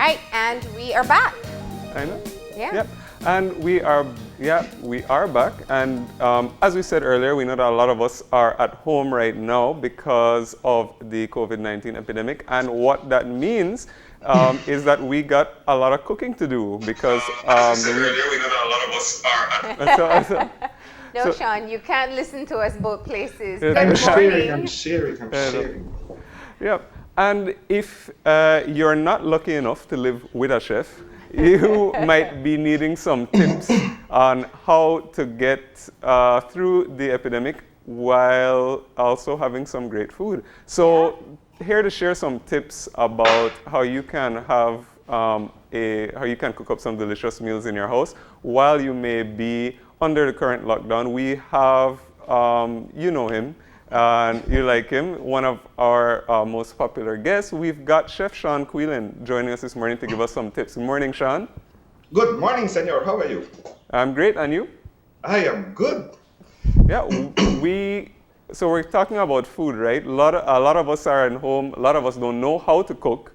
right, and we are back. I know. Yeah. Yep. And we are back. And as we said earlier, we know that a lot of us are at home right now because of the COVID-19 epidemic. And what that means is that we got a lot of cooking to do because as we said earlier, we know that a lot of us are at home. No, Sean, you can't listen to us both places. I'm sharing. Yep. And if you're not lucky enough to live with a chef, you might be needing some tips on how to get through the epidemic while also having some great food. So here to share some tips about how you can have how you can cook up some delicious meals in your house while you may be under the current lockdown. We have, you know him, and you like him, one of our most popular guests. We've got Chef Sean Quillen joining us this morning to give us some tips. Good morning, Sean. Good morning, Senor. How are you? I'm great, and you? I am good. Yeah, so we're talking about food, right? A lot of us are at home. A lot of us don't know how to cook.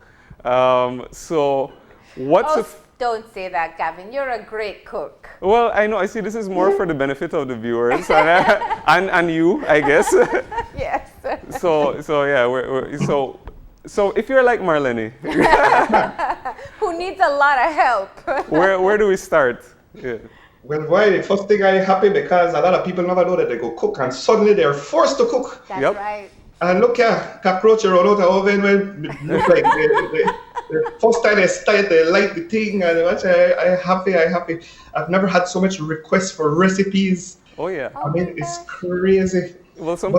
So what's don't say that, Gavin. You're a great cook. Well, I know. I see this is more for the benefit of the viewers and you, I guess. Yes. So yeah, so if you're like Marlene, who needs a lot of help, where do we start? Yeah. Well, why? The first thing I'm happy because a lot of people never know that they go cook and suddenly they're forced to cook. That's right. And look here, cockroach roll out of oven when look like the first time they light the thing and watch. I happy. I've never had so much requests for recipes. Oh yeah. I mean, it's crazy. Well, some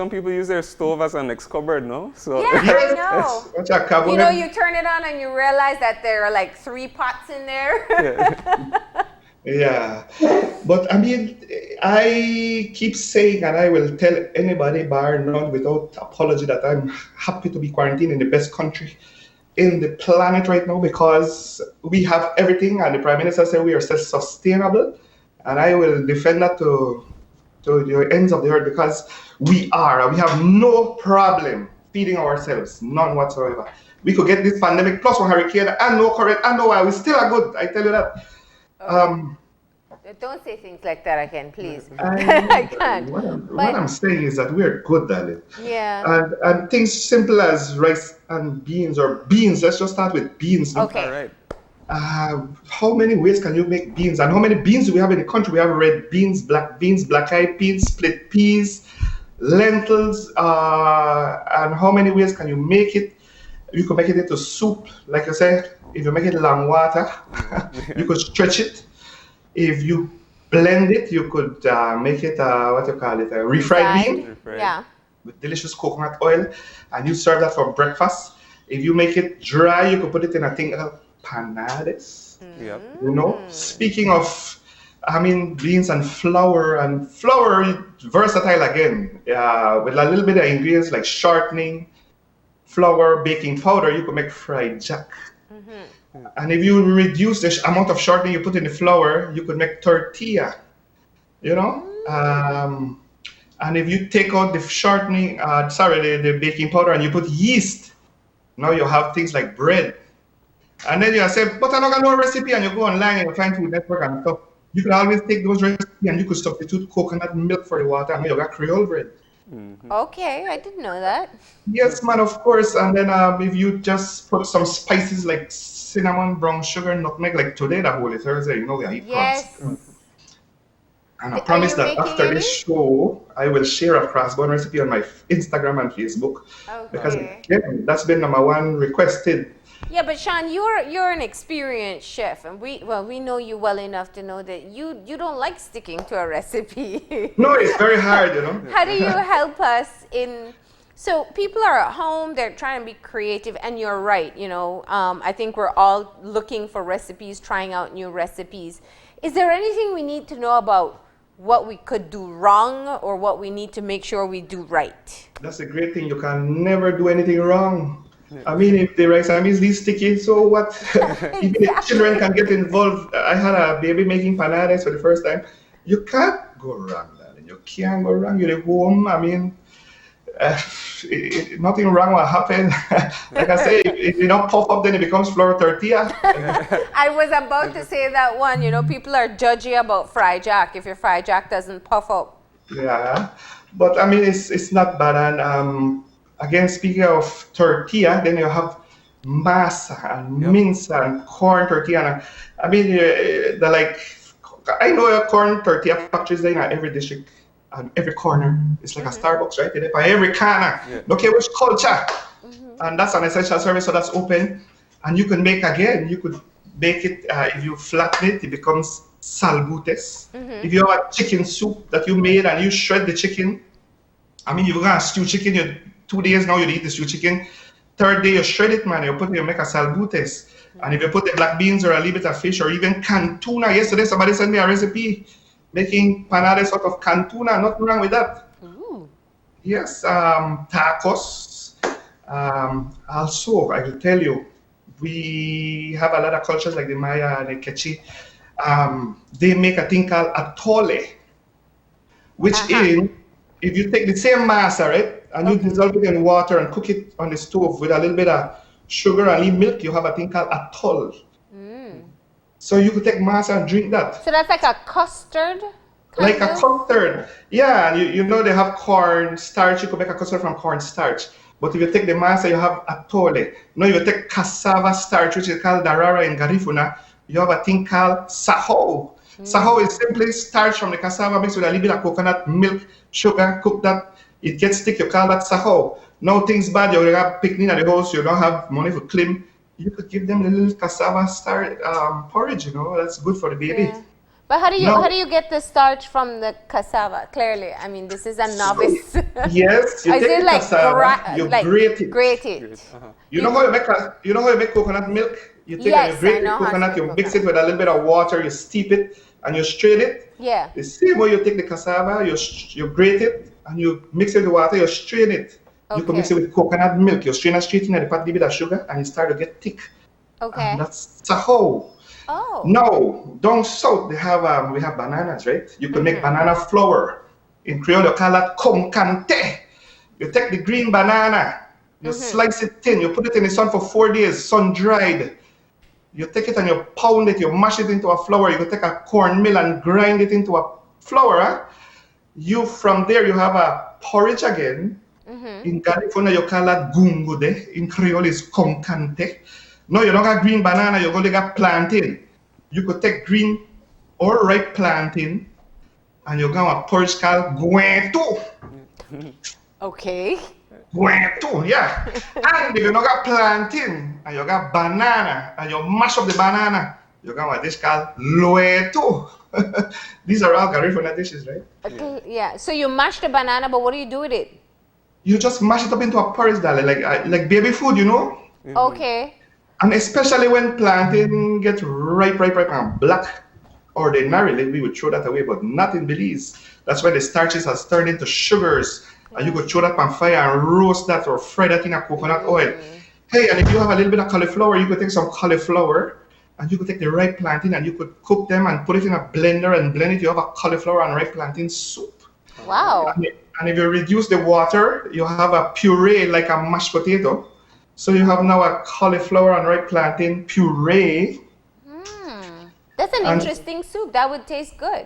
people use their stove as an next cupboard, no? So yeah, I know. Yes. You know, you turn it on and you realize that there are like 3 pots in there. Yeah. Yeah, but I mean, I keep saying, and I will tell anybody bar none without apology, that I'm happy to be quarantined in the best country in the planet right now because we have everything, and the Prime Minister said we are self-sustainable, and I will defend that to the ends of the earth because we have no problem feeding ourselves, none whatsoever. We could get this pandemic plus 1 hurricane and no current and no oil, we still are good, I tell you that. Don't say things like that again, please. I can't. What I'm saying is that we're good, darling. Yeah. And things simple as rice and beans or beans. Let's just start with beans. Okay. All right. How many ways can you make beans? And how many beans do we have in the country? We have red beans, black-eyed peas, split peas, lentils. And how many ways can you make it? You could make it into soup, like I said. If you make it long water, you could stretch it. If you blend it, you could make it a refried bean. Yeah. With delicious coconut oil, and you serve that for breakfast. If you make it dry, you could put it in a thing called panades. Yep. You know, speaking of, beans and flour versatile again. With a little bit of ingredients like shortening, flour, baking powder, you could make fried jack. And if you reduce the amount of shortening you put in the flour, you could make tortilla, you know? And if you take out the shortening, the baking powder and you put yeast, now you have things like bread. And then you say, but I'm not going to know a recipe, and you go online and you find Food Network and stuff. You could always take those recipes and you could substitute coconut milk for the water and you got Creole bread. Okay, I didn't know that. Yes, man, of course. And then if you just put some spices like cinnamon, brown sugar, nutmeg, like today, that Holy Thursday, we eat prawns. And I promise that after this show, I will share a cross-bun recipe on my Instagram and Facebook. Okay. Because again, that's been #1 requested. Yeah, but Sean, you're an experienced chef, and we know you well enough to know that you don't like sticking to a recipe. No, it's very hard, you know. How do you help us in? So people are at home, they're trying to be creative, and you're right. You know, I think we're all looking for recipes, trying out new recipes. Is there anything we need to know about what we could do wrong or what we need to make sure we do right? That's a great thing. You can never do anything wrong. I mean, if the rice is this sticky, so what? If the children can get involved. I had a baby making panades for the first time. You can't go wrong, darling. You can't go wrong. You're at home. I mean, nothing wrong will happen. Like I say, if you don't puff up, then it becomes flour tortilla. I was about to say that one. People are judgy about fried jack if your fried jack doesn't puff up. Yeah, but I mean, it's not bad. And again, speaking of tortilla, then you have masa and mince and corn tortilla. And, I mean, they're like, I know a corn tortilla factories in every district and every corner. It's like a Starbucks, right? They're by every corner. Look at which culture. And that's an essential service, so that's open. And you can make again, you could bake it, if you flatten it, it becomes salbutes. If you have a chicken soup that you made and you shred the chicken, I mean, you're gonna stew chicken, 2 days now you eat the stew chicken. Third day you shred it, man, you make a salbutes. And if you put the black beans or a little bit of fish or even canned tuna, yesterday somebody sent me a recipe making panades out of canned tuna, nothing wrong with that. Ooh. Yes, tacos. Also, I will tell you, we have a lot of cultures like the Maya and the Quechua. They make a thing called atole, which is, if you take the same masa, right, and you dissolve it in water and cook it on the stove with a little bit of sugar and lean milk, you have a thing called atole. So you could take masa and drink that. So that's like a custard? Like a custard. Yeah, and you know they have corn starch. You could make a custard from corn starch. But if you take the masa, you have atole. Now you take cassava starch, which is called darara in Garifuna, you have a thing called saho. Saho is simply starch from the cassava mixed with a little bit of coconut milk, sugar, cook that. It gets thick, you call that saho. Now things bad, you have picnic at the house, you don't have money for clean. You could give them the little cassava starch porridge, that's good for the baby. Yeah. But how do you get the starch from the cassava? Clearly, I mean, this is a novice. Yes, you take the cassava, you grate it. Grate it. You know how you make coconut milk? You take and you grate the coconut, you mix it with a little bit of water, you steep it, and you strain it. Yeah. The same way you take the cassava, you grate it, and you mix it with water, you strain it. You can mix it with coconut milk. You strain it straight in and put a little bit of sugar, and it start to get thick. Okay. And that's saho. Oh. Now, down south, we have bananas, right? You can make banana flour. In Creole, you call that concante. You take the green banana, you slice it thin, you put it in the sun for 4 days, sun dried. You take it and you pound it, you mash it into a flour. You can take a cornmeal and grind it into a flour. From there, you have a porridge again. In Garifuna, you call that gungude. In Creole, it's concante. No, you don't got green banana, you only got plantain. You could take green or ripe plantain, and you got a porridge called guento. Okay. Guento, yeah. And if you don't got plantain, and you got banana, and you mash up the banana, you got a dish called loeto. These are all Garifuna dishes, right? Okay, yeah. So you mash the banana, but what do you do with it? You just mash it up into a porridge, darling, like baby food, Okay. And especially when plantain gets ripe and black, ordinarily we would throw that away, but not in Belize. That's why the starches has turned into sugars, and you could throw that on fire and roast that or fry that in a coconut oil. Hey, and if you have a little bit of cauliflower, you could take some cauliflower, and you could take the ripe plantain and you could cook them and put it in a blender and blend it. You have a cauliflower and ripe plantain soup. Wow. And if you reduce the water, you have a puree like a mashed potato. So you have now a cauliflower and ripe plantain puree. That's an interesting soup. That would taste good.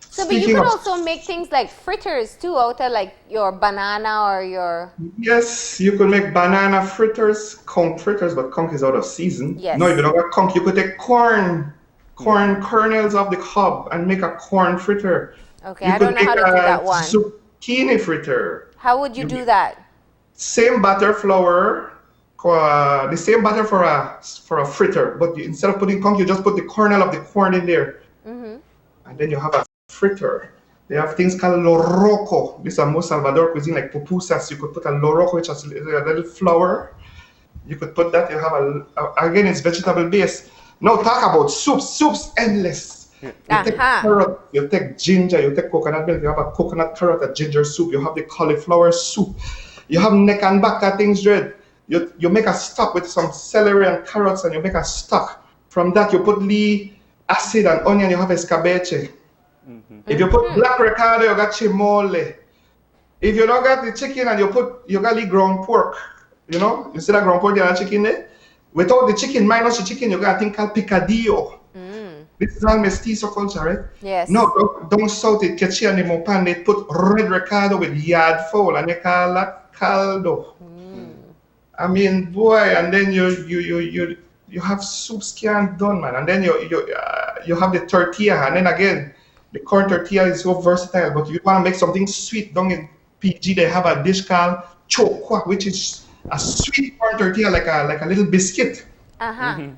So, but you could also make things like fritters too out of like your banana or your... Yes, you could make banana fritters, conch fritters, but conch is out of season. Yes. No, if you don't got conch, you could take corn kernels off the cob and make a corn fritter. Okay, I don't know how to do that one. Zucchini fritter. How would you do that? Same batter flour, the same batter for a fritter, but instead of putting conch, you just put the kernel of the corn in there, and then you have a fritter. They have things called loroco. This is a more Salvador cuisine, like pupusas. You could put a loroco, which is a little flour. You could put that. You have again, it's vegetable based. Now talk about soups. Soups endless. You take carrot, you take ginger, you take coconut milk. You have a coconut carrot, a ginger soup. You have the cauliflower soup. You have neck and back things red. You make a stock with some celery and carrots, and you make a stock. From that, you put acid and onion. You have escabeche. If you put black ricardo, you got chimole. If you don't got the chicken and you got the ground pork, you know, instead of ground pork, you have chicken there. Without the chicken, minus the chicken, you got a thing called picadillo. This is all mestizo culture, right? Yes. No, down south, it catch you on the mopan, they put red recado with yard fowl, and they call that caldo. I mean, boy, and then you have soup scan done, man, and then you have the tortilla, and then again, the corn tortilla is so versatile. But you want to make something sweet. Down in PG, they have a dish called chokwa, which is a sweet corn tortilla, like a little biscuit. How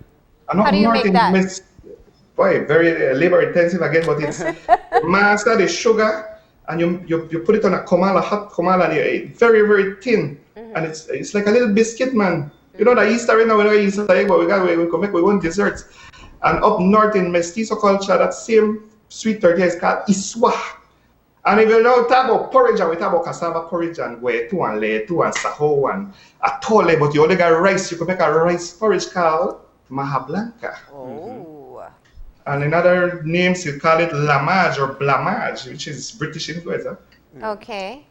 How do you make that? Boy, very labor intensive again, but it's master the sugar, and you put it on a komala, hot komala, and it's very, very thin, and it's like a little biscuit, man. You know the Easter right now, we don't Easter egg, but we can make our own desserts. And up north in mestizo culture, that same sweet tortilla is called iswa. And if you know talk about porridge, we talk about cassava porridge and wetu and letu and saho and atole, but you only got rice. You can make a rice porridge called maja blanca. And in other names, you call it lamage or blamage, which is British influence. Okay.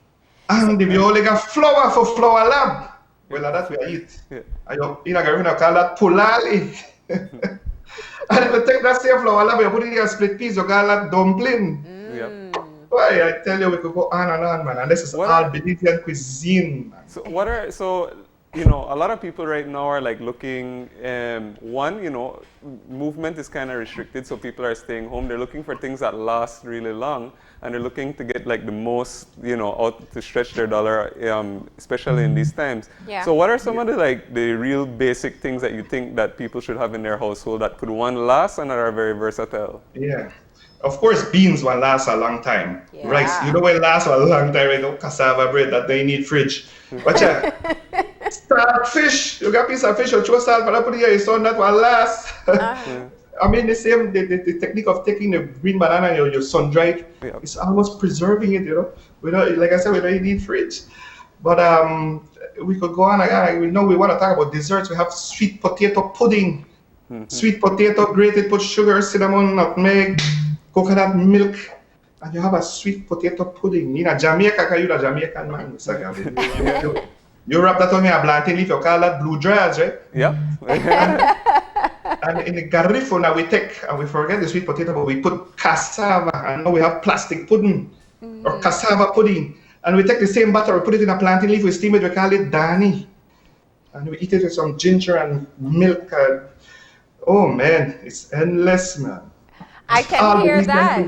And if you only got flour for flour lab, well, that we eat. And you call that pulali. And if you take that same flour lab, you put it in a split piece, you call that dumpling. Boy, I tell you, we could go on and on, man. And this is all Belizean cuisine, man. So you know, a lot of people right now are like looking, one, you know, movement is kind of restricted, so people are staying home. They're looking for things that last really long, and they're looking to get like the most, you know, out to stretch their dollar, especially in these times. Yeah. So what are some of the real basic things that you think that people should have in their household that could, one, last and that are very versatile? Yeah. Of course, beans will last a long time. Rice, you know what lasts a long time, you know, cassava bread that they need fridge. But start fish, you got a piece of fish, you throw salt, but I put it here, it's not that will last. I mean, the same, the technique of taking the green banana and your sun dried, it's almost preserving it, you know. We don't, like I said, we don't need fridge. But we could go on again. We know we want to talk about desserts. We have sweet potato pudding. Sweet potato grated, put sugar, cinnamon, nutmeg, coconut milk, and you have a sweet potato pudding. You know, Jamaica, because you're a Jamaican man. You wrap that on me a plantain leaf, you call that blue dryers, right? Yeah. And in the garifo now we take, and we forget the sweet potato, but we put cassava, and now we have plastic pudding, or cassava pudding. And we take the same batter, we put it in a plantain leaf, we steam it, we call it dani. And we eat it with some ginger and milk. Oh man, it's endless, man. I can hear that.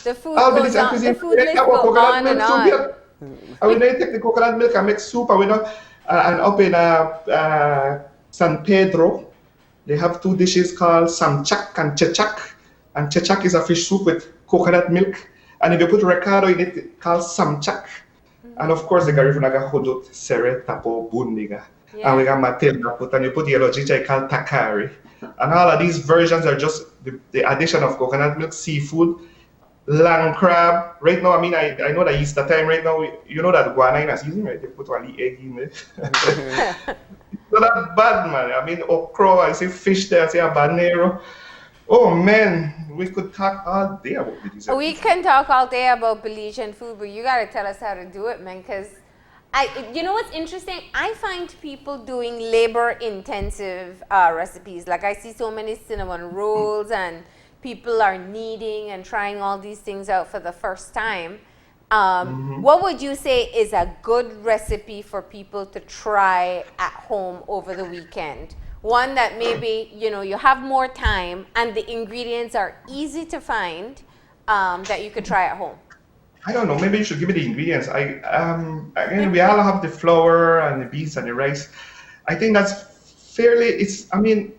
The food goes on, the food list goes on and on. And we then take the coconut milk and make soup, and we know, and up in San Pedro, they have two dishes called samchak and chechak. And chechak is a fish soup with coconut milk. And if you put recado in it, it's called samchak. And of course, the Garifunaga hodot, sere, tapo, bundiga. And we got matilda put, and you put yellow ginger called takari. And all of these versions are just the addition of coconut milk, seafood, land crab. Right now, I mean, I know that Easter time right now, you know that guana in a season, right? They put one egg in there. It's not that bad, man. I mean, okra, I see fish there, I see habanero. Oh, man, we could talk all day about Belizean. We can talk all day about Belizean food, but you got to tell us how to do it, man, because you know what's interesting? I find people doing labor-intensive recipes. Like, I see so many cinnamon rolls, and people are kneading and trying all these things out for the first time. What would you say is a good recipe for people to try at home over the weekend? One that maybe, you know, you have more time and the ingredients are easy to find that you could try at home. I don't know. Maybe you should give me the ingredients. Again, we all have the flour and the beans and the rice. I think that's fairly. I mean,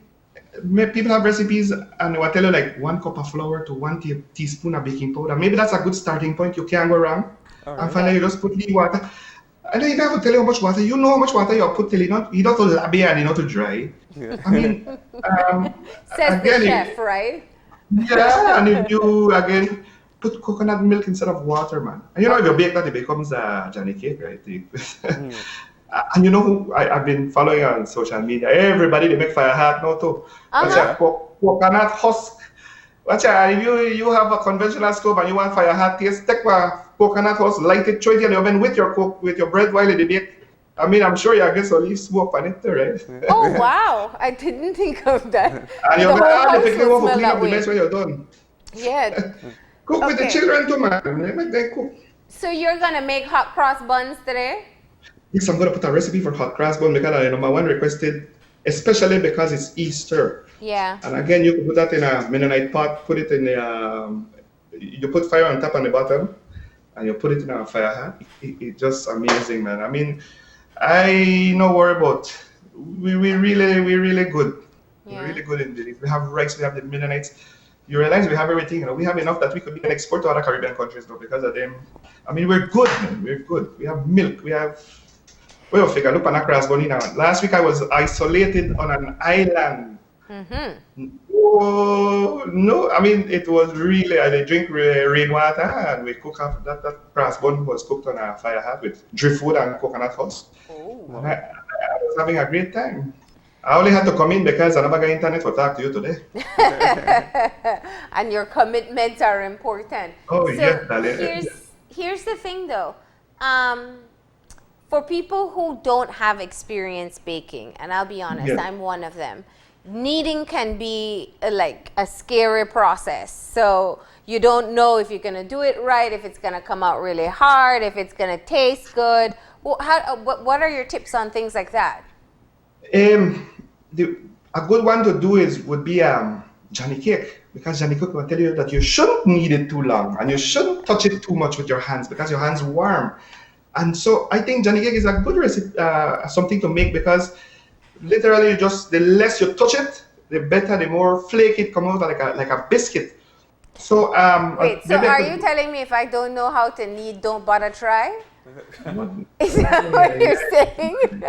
people have recipes and they will tell you like 1 cup of flour to 1 teaspoon of baking powder. Maybe that's a good starting point. You can't go wrong. Right. And finally, you just put the water. And then you don't have to tell you how much water. You know how much water you put till you don't have to lab it and you know to dry. Yeah. I mean, says again, the chef, right? Yeah, and if you again put coconut milk instead of water, man. And you know, if you bake that, it becomes a Johnny cake, right? And you know who I've been following on social media? Everybody, they make fire hat now too. Coconut husk. Watch out, if you have a conventional stove and you want fire hat taste, take coconut husk, light it, throw it in the oven with your bread while it bake. I mean, I'm sure you get some leaf smoke on it, right? Oh, wow. I didn't think of that. And you're going to clean up the way. mess when you're done. Yeah. Cook with the children too, man. Make them cook. So you're going to make hot cross buns today? Yes, I'm going to put a recipe for hot cross bun because my one requested, especially because it's Easter. Yeah. And again, you can put that in a Mennonite pot, put it in the, you put fire on top and the bottom, and you put it in a fire hat. It's just amazing, man. I mean, I no worry about, we're really good. Yeah. We're really good in this. We have rice, we have the Mennonites. You realize we have everything, you know, we have enough that we could even export to other Caribbean countries though because of them. I mean, we're good, man. We're good. We have milk, we have, well, figure, look on a cross bunny now. Last week I was isolated on an island. Mm-hmm. Oh, no, I mean, it was really, I drink rainwater and we cook up, that cross bun was cooked on a fire hat with driftwood and coconut husk. Oh. And I was having a great time. I only had to come in because I never got internet to talk to you today. And your commitments are important. Oh, so yeah, darling. Here's the thing though. For people who don't have experience baking, and I'll be honest, yeah. I'm one of them, kneading can be like a scary process. So you don't know if you're going to do it right, if it's going to come out really hard, if it's going to taste good. Well, what are your tips on things like that? A good one to do would be Johnny cake, because Johnny cake will tell you that you shouldn't knead it too long and you shouldn't touch it too much with your hands because your hands are warm. And so I think Johnny cake is a good recipe, something to make because literally the less you touch it, the better, the more flaky it comes out like a biscuit. So wait, so are you telling me if I don't know how to knead, don't bother try? Is that what you're saying?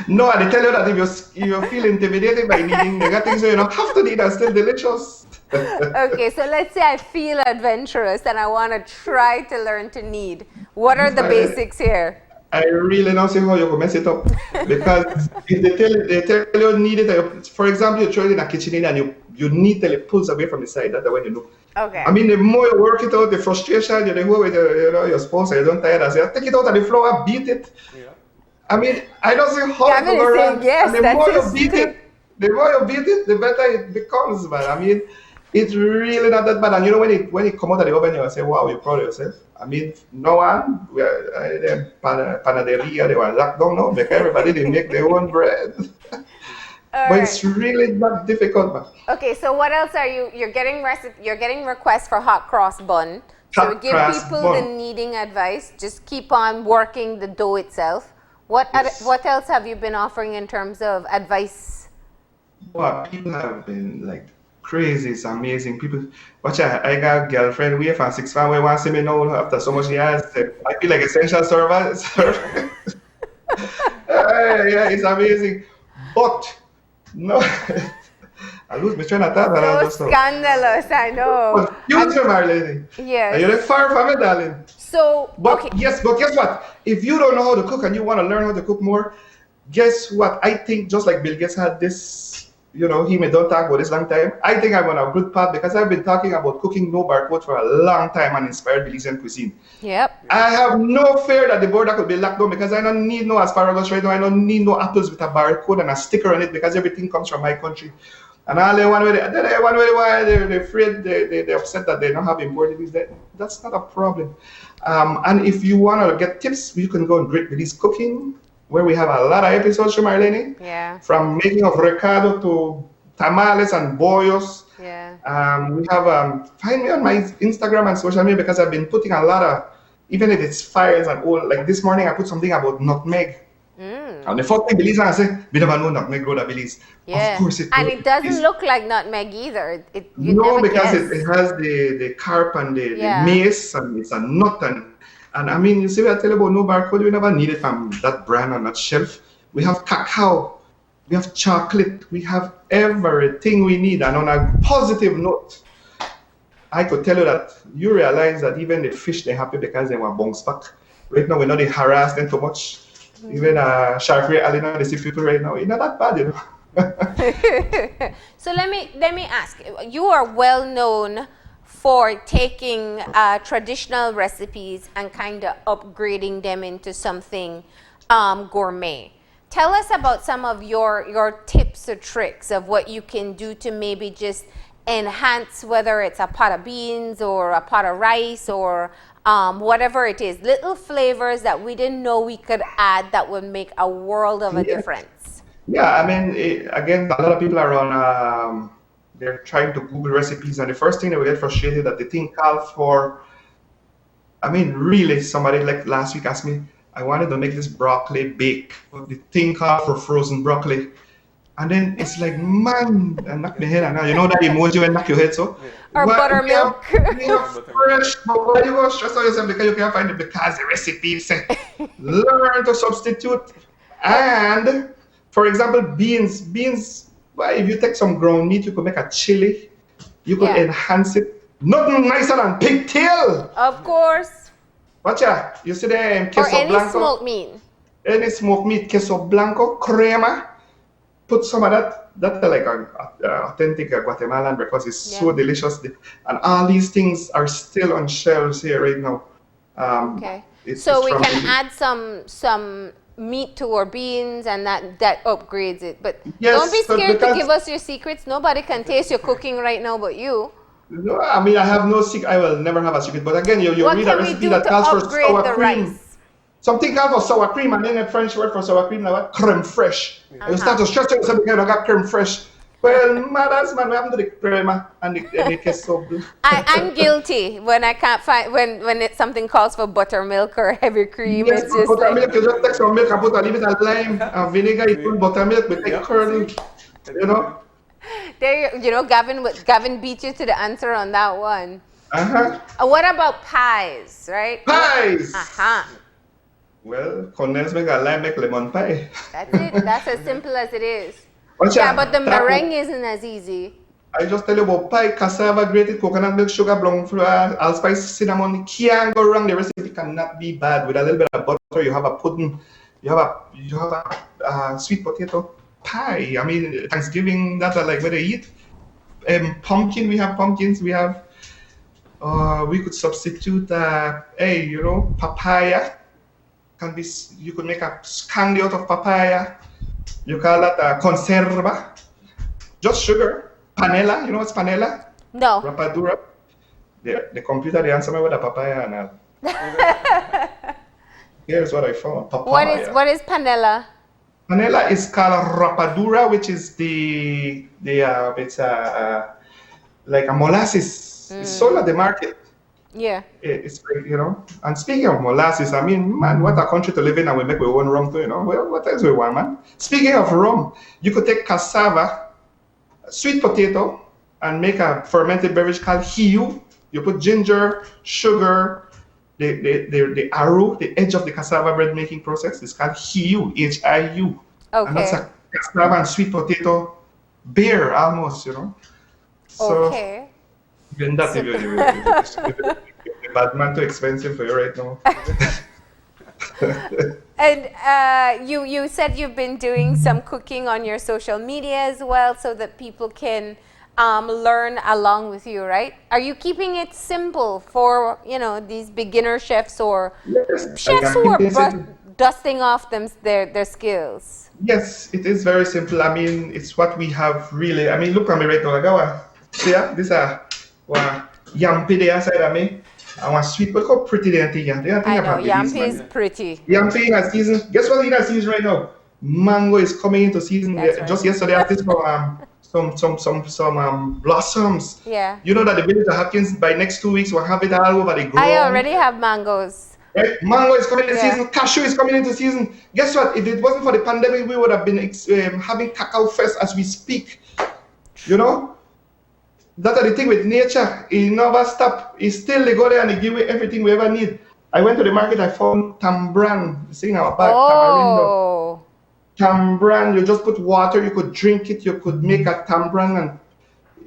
No, I tell you that if you feel intimidated by kneading, there are things you don't have to knead and still delicious. Okay, so let's say I feel adventurous and I want to try to learn to knead. What are the basics here? I really don't see how you can mess it up because if they tell you knead it, for example, you throw it in a KitchenAid and you knead till it pulls away from the side. That's the way you look. Okay. I mean, the more you work it out, the frustration, you go with your spouse, you don't tire, say, take it out of the flour, beat it. Yeah. I mean, I don't see how it goes around. Yes, and the more you beat it, the better it becomes, man. I mean, it's really not that bad. And you know, when it come out of the oven, you say, wow, you're proud of yourself. I mean, no one, panaderia, they were locked down now, because everybody, they make their own bread. But it's really not difficult, man. Okay, so what else are you're getting requests for hot cross bun. So we give people the kneading advice. Just keep on working the dough itself. What else have you been offering in terms of advice? Well, people have been like crazy. It's amazing. People, watch out. I got a girlfriend. We have 6 family. Wants to me now after so much years. I feel like essential service. Yeah, it's amazing. But no, I lose my train of thought. So scandalous, I know. Future, my lady. Yes. You're far from it, darling. So, but guess what? If you don't know how to cook and you want to learn how to cook more, guess what? I think just like Bill Gates had this, you know, he may don't talk about this long time. I think I'm on a good path because I've been talking about cooking no barcode for a long time and inspired Belizean cuisine. Yep. I have no fear that the border could be locked down because I don't need no asparagus right now. I don't need no apples with a barcode and a sticker on it because everything comes from my country. And all they want with it, why they're afraid, they're upset that they don't have imported these. That's not a problem. And if you want to get tips, you can go on Great Belize Cooking, where we have a lot of episodes from Marlene. Yeah. From making of recado to tamales and bollos. Yeah. We have, find me on my Instagram and social media because I've been putting a lot of, even if it's fires and all, like this morning I put something about nutmeg. And the first thing Belize, I say, we never know nutmeg grow that Belize. Yeah. Of course it and it doesn't look like nutmeg either. No, because it has the carp and the mace and it's a nut. And I mean, you see what I tell you about no barcode, we never need it from that brand on that shelf. We have cacao, we have chocolate, we have everything we need. And on a positive note, I could tell you that you realize that even the fish, they're happy because they were bounce back. Right now, we're not harassed them too much. Even Shark Ray Alina, they see people right now, it's not that bad, you know. So let me ask, you are well known for taking traditional recipes and kind of upgrading them into something gourmet. Tell us about some of your tips or tricks of what you can do to maybe just enhance, whether it's a pot of beans or a pot of rice or whatever it is, little flavors that we didn't know we could add that would make a world of a difference. Yeah, I mean, again, a lot of people are on, they're trying to Google recipes, and the first thing they will get frustrated that the thing called for, I mean, really, somebody like last week asked me, I wanted to make this broccoli bake. The thing called for frozen broccoli. And then it's like, man, I knock my head out now. You know that emoji when knock your head so? Or buttermilk. Fresh, but why you go stress out yourself because you can't find it because the recipe say learn to substitute. And for example, beans, well, if you take some ground meat, you could make a chili. You could enhance it. Nothing nicer than pigtail. Of course. Watch out. You see the queso or any blanco? Smoked meat. Any smoked meat, queso blanco, crema. Put some of that. That's like an authentic Guatemalan breakfast. It's so delicious. And all these things are still on shelves here right now. Okay. So we can add some meat to our beans, and that upgrades it. But don't be scared to give us your secrets. Nobody can taste your cooking right now but you. No, I mean, I have no secret. I will never have a secret. But again, you read a recipe that calls for sour cream. Rice? Something calls for sour cream, and then a French word for sour cream, like what? Creme fraiche. You start to stress yourself because I got creme fraiche. Well, mothers, man, we haven't done the crema and the queso. I'm guilty when I can't find when something calls for buttermilk or heavy cream. Yes, it's just buttermilk. You just take some milk and put a little bit of lime and vinegar. You put buttermilk with like curl. You know. There, Gavin beat you to the answer on that one. What about pies, right? Pies. Well, Cornell's make a lime, make lemon pie. That's it. That's as simple as it is. But the meringue isn't as easy. I just tell you about pie, cassava, grated coconut milk, sugar, brown flour, allspice, cinnamon. Can't go wrong. The recipe cannot be bad. With a little bit of butter, you have a pudding. You have a sweet potato pie. I mean, Thanksgiving, that's like where they eat. Pumpkin, we have pumpkins. We have. We could substitute. Papaya. You could make a candy out of papaya. You call that conserva. Just sugar. Panela. You know what's panela? No. Rapadura. The computer, they answer me with a papaya and all. Here's what I found. Papaya. What is panela? Panela is called rapadura, which is it's like a molasses. It's sold at the market. Yeah. It's like, and speaking of molasses, I mean, man, what a country to live in, and we make our own rum too, Well, what else we want, man? Speaking of rum, you could take cassava, sweet potato, and make a fermented beverage called hiu. You put ginger, sugar, the aru, the edge of the cassava bread making process is called hiu, Hiu. Okay. And that's a cassava and sweet potato beer almost, So, okay. Even that the bad man too expensive for you right now. And you said you've been doing some cooking on your social media as well, so that people can learn along with you, right? Are you keeping it simple for these beginner chefs or chefs who are dusting off their skills? Yes, it is very simple. I mean, it's what we have really. I mean, look at me right now. See, this yampi there outside of me. I want sweet, but look how pretty they are. I know, yampi is pretty. Yampi in a season. Guess what in a season right now? Mango is coming into season. Just yesterday, I did some blossoms. Yeah. You know that the village of Hopkins, by next 2 weeks, will have it all over the ground. I already have mangoes. Right? Mango is coming into season. Cashew is coming into season. Guess what? If it wasn't for the pandemic, we would have been having Cacao Fest as we speak. That's the thing with nature. It never stop. It still they go there and they give you everything we ever need. I went to the market. I found tambran. You see our bag. Oh. Tambran. You just put water. You could drink it. You could make a tambran, and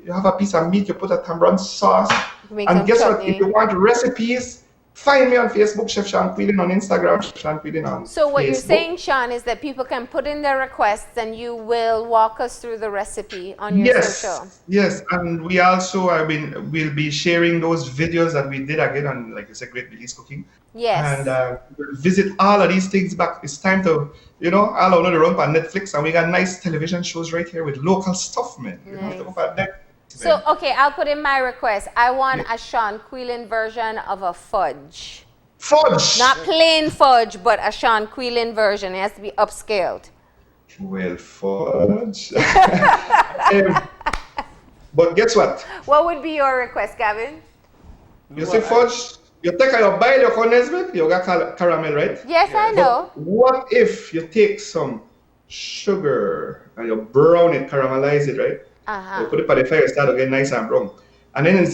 you have a piece of meat. You put a tambran sauce. And guess what? If you want recipes, Find me on Facebook, Chef Sean Quillen, on Instagram, Sean Quillen on So what Facebook. you're saying, Sean, is that people can put in their requests and you will walk us through the recipe on your social. Yes, and we also we'll be sharing those videos that we did again on, like you said, Great Belize Cooking. Yes. And we'll visit all of these things back. It's time to, all over the road on Netflix, and we got nice television shows right here with local stuff, man. Nice. So, okay, I'll put in my request. I want a Sean Quillen version of a fudge. Fudge? Not plain fudge, but a Sean Quillen version. It has to be upscaled. Well, fudge. But guess what? What would be your request, Gavin? You see fudge? You take your boil your condensed milk, you got caramel, right? Yes, I know. But what if you take some sugar and you brown it, caramelize it, right? You put it on the fire, start to get nice and brown. And then in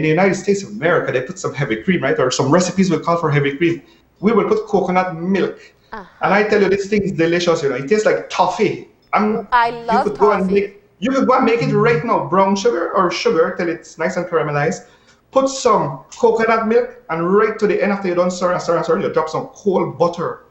the United States of America, they put some heavy cream, right? Or some recipes will call for heavy cream. We will put coconut milk. And I tell you, this thing is delicious, It tastes like toffee. I love toffee. You could go and make it right now, brown sugar or sugar till it's nice and caramelized. Put some coconut milk, and right to the end after you done stir, you drop some cold butter.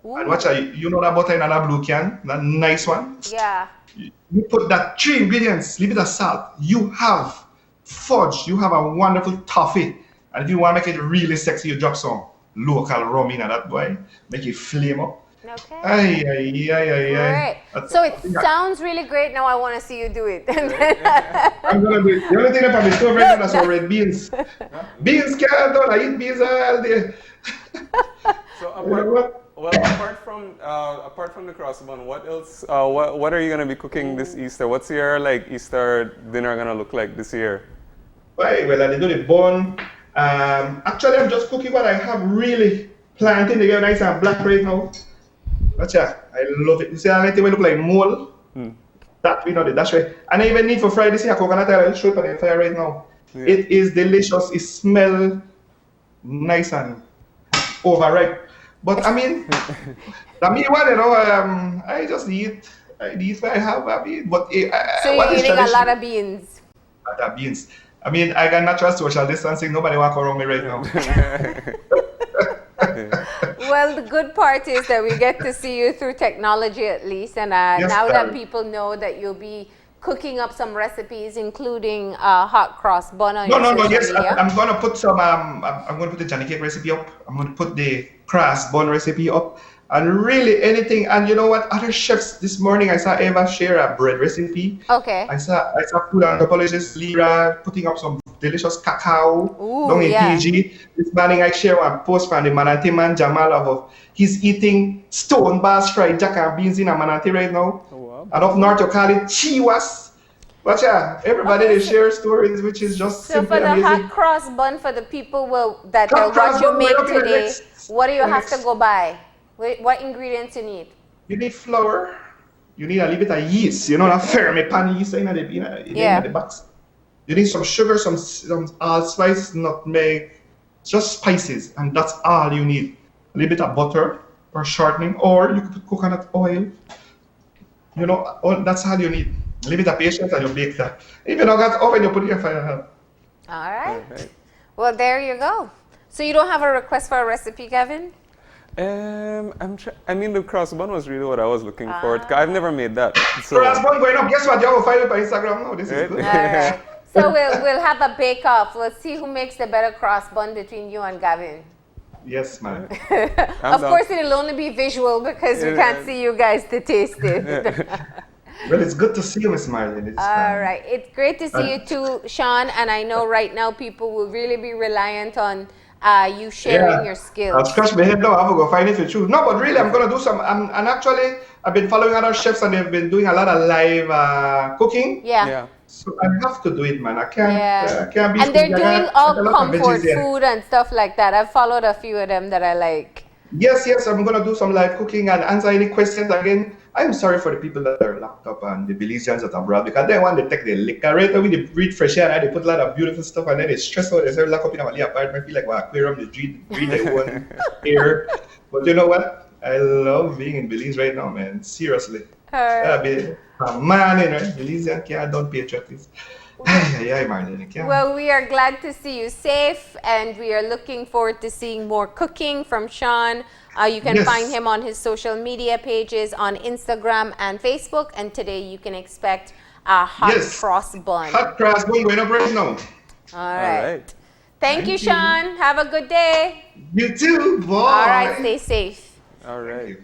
And watch out, you know that butter in that blue can, that nice one? Yeah. You put that 3 ingredients, leave it as salt. You have fudge, you have a wonderful toffee. And if you want to make it really sexy, you drop some local rum in that boy, make it flame up. Okay. Right. So it sounds really great. Now I want to see you do it. I'm gonna do it. The only thing that on the stove right now is red beans. Beans can't do. I eat beans all day. So apart from the crossbun, what else? What are you gonna be cooking this Easter? What's your Easter dinner gonna look like this year? Right. Well, I do the bun. Actually, I'm just cooking what I have really planted together nice and black right now. But yeah, I love it. You see, I think we look like mole. That we know that's right. And I even need for Friday, see a coconut oil. I'll show it on the fire right now. Yeah. It is delicious. It smells nice and overripe. But I mean, the me one, I just eat. I eat what I have. But so you're eating a lot of beans. A lot of beans. I mean, I got natural social distancing. Nobody walk around me right now. Well, the good part is that we get to see you through technology at least, and now that people know that you'll be cooking up some recipes, including hot cross bun on your social media. I'm gonna put some. I'm gonna put the Johnny cake recipe up. I'm gonna put the cross bun recipe up, and really anything. And you know what? Other chefs this morning, I saw Eva share a bread recipe. Okay. I saw food anthropologist Lyra putting up some delicious cacao down in PG. This morning I share one post from the Manatee man Jamal of he's eating stone bars fried jack and beans in a Manatee right now. Oh, wow. And up north you call it chiwas. But yeah, everybody they share stories, which is just simply amazing. So for the hot cross bun, for the people that what you make today, what do you have to go buy? What ingredients you need? You need flour. You need a little bit of yeast. You know that ferment pan yeast in the box. You need some sugar, some allspice, nutmeg, just spices, and that's all you need. A little bit of butter or shortening, or you could put coconut oil. That's all you need. A little bit of patience and you bake that. If you don't got oven, you put it in fire. All right. Well, there you go. So you don't have a request for a recipe, Kevin? I mean, the cross bun was really what I was looking for. I've never made that. So. Cross bun going up. Guess what? You will find it on Instagram now. This is good. All right. So we'll have a bake-off. We'll see who makes the better cross bun between you and Gavin. Yes, ma'am. Of course, it'll only be visual because we can't see you guys to taste it. Well, it's good to see you, Miss Marlene. All right. It's great to see you too, Sean. And I know right now people will really be reliant on you sharing your skills. I'll scratch my head now. I have to go find it for you. No, but really, I'm going to do some. And actually, I've been following other chefs and they've been doing a lot of live cooking. Yeah. So I have to do it, man. I can't be. And they're doing all comfort food and stuff like that. I've followed a few of them that I like. Yes. I'm going to do some live cooking and answer any questions again. I'm sorry for the people that are locked up and the Belizeans that are abroad because they want to take the liquor right away. They breathe fresh air and they put a lot of beautiful stuff and then they stress out. They're locked up in a apartment, feel like an aquarium. They breathe their own air. But you know what? I love being in Belize right now, man. Seriously. Right. A man in right? Belizean can't don't patriotism. Well, we are glad to see you safe, and we are looking forward to seeing more cooking from Sean. You can find him on his social media pages on Instagram and Facebook, and today you can expect a hot cross bun. Hot cross bun going up right now. All right. Thank you, Sean. Have a good day. You too. Bye. All right, stay safe. All right.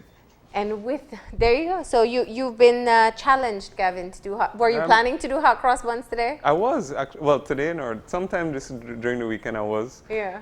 And there you go. So you've been challenged, Gavin, to do were you planning to do hot cross buns today? I was, actually, well, today or sometime just during the weekend I was. Yeah.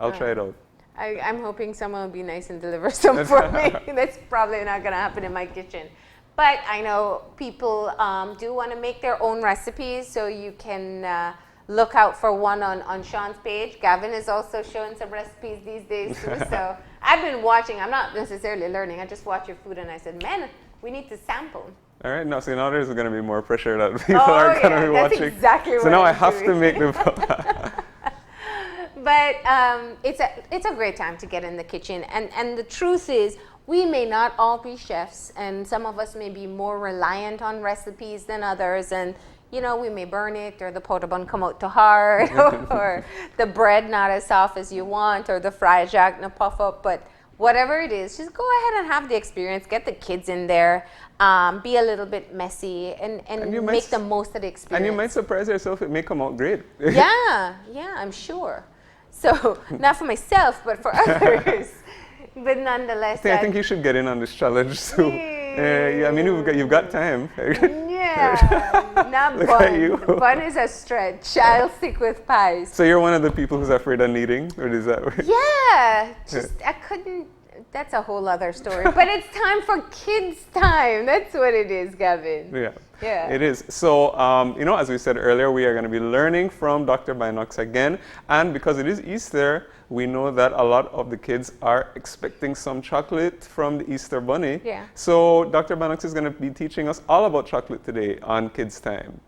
I'll try it out. I'm hoping someone will be nice and deliver some for me. That's probably not going to happen in my kitchen. But I know people do want to make their own recipes, so you can look out for one on Sean's page. Gavin is also showing some recipes these days too. So I've been watching. I'm not necessarily learning. I just watch your food and I said, man, we need to sample. All right. No, so now there's going to be more pressure that people are going to be that's watching. Exactly so what now I'm I have doing. to make the. But it's a great time to get in the kitchen. And the truth is, we may not all be chefs, and some of us may be more reliant on recipes than others. And you know, we may burn it, or the pot au bun come out too hard, or the bread not as soft as you want, or the fried jack not puff up. But whatever it is, just go ahead and have the experience. Get the kids in there. Be a little bit messy, and make the most of the experience. And you might surprise yourself. It may come out great. yeah, I'm sure. So not for myself, but for others. But nonetheless, I think you should get in on this challenge too. I mean, you've got time. Yeah, not Look bun. at you. Bun is a stretch. I'll stick with pies. So you're one of the people who's afraid of kneading, or is that? Yeah, I couldn't. That's a whole other story. But it's time for kids' time. That's what it is, Gavin. Yeah, it is. So, as we said earlier, we are going to be learning from Dr. Binox again. And because it is Easter, we know that a lot of the kids are expecting some chocolate from the Easter Bunny. Yeah. So Dr. Binox is going to be teaching us all about chocolate today on Kids Time.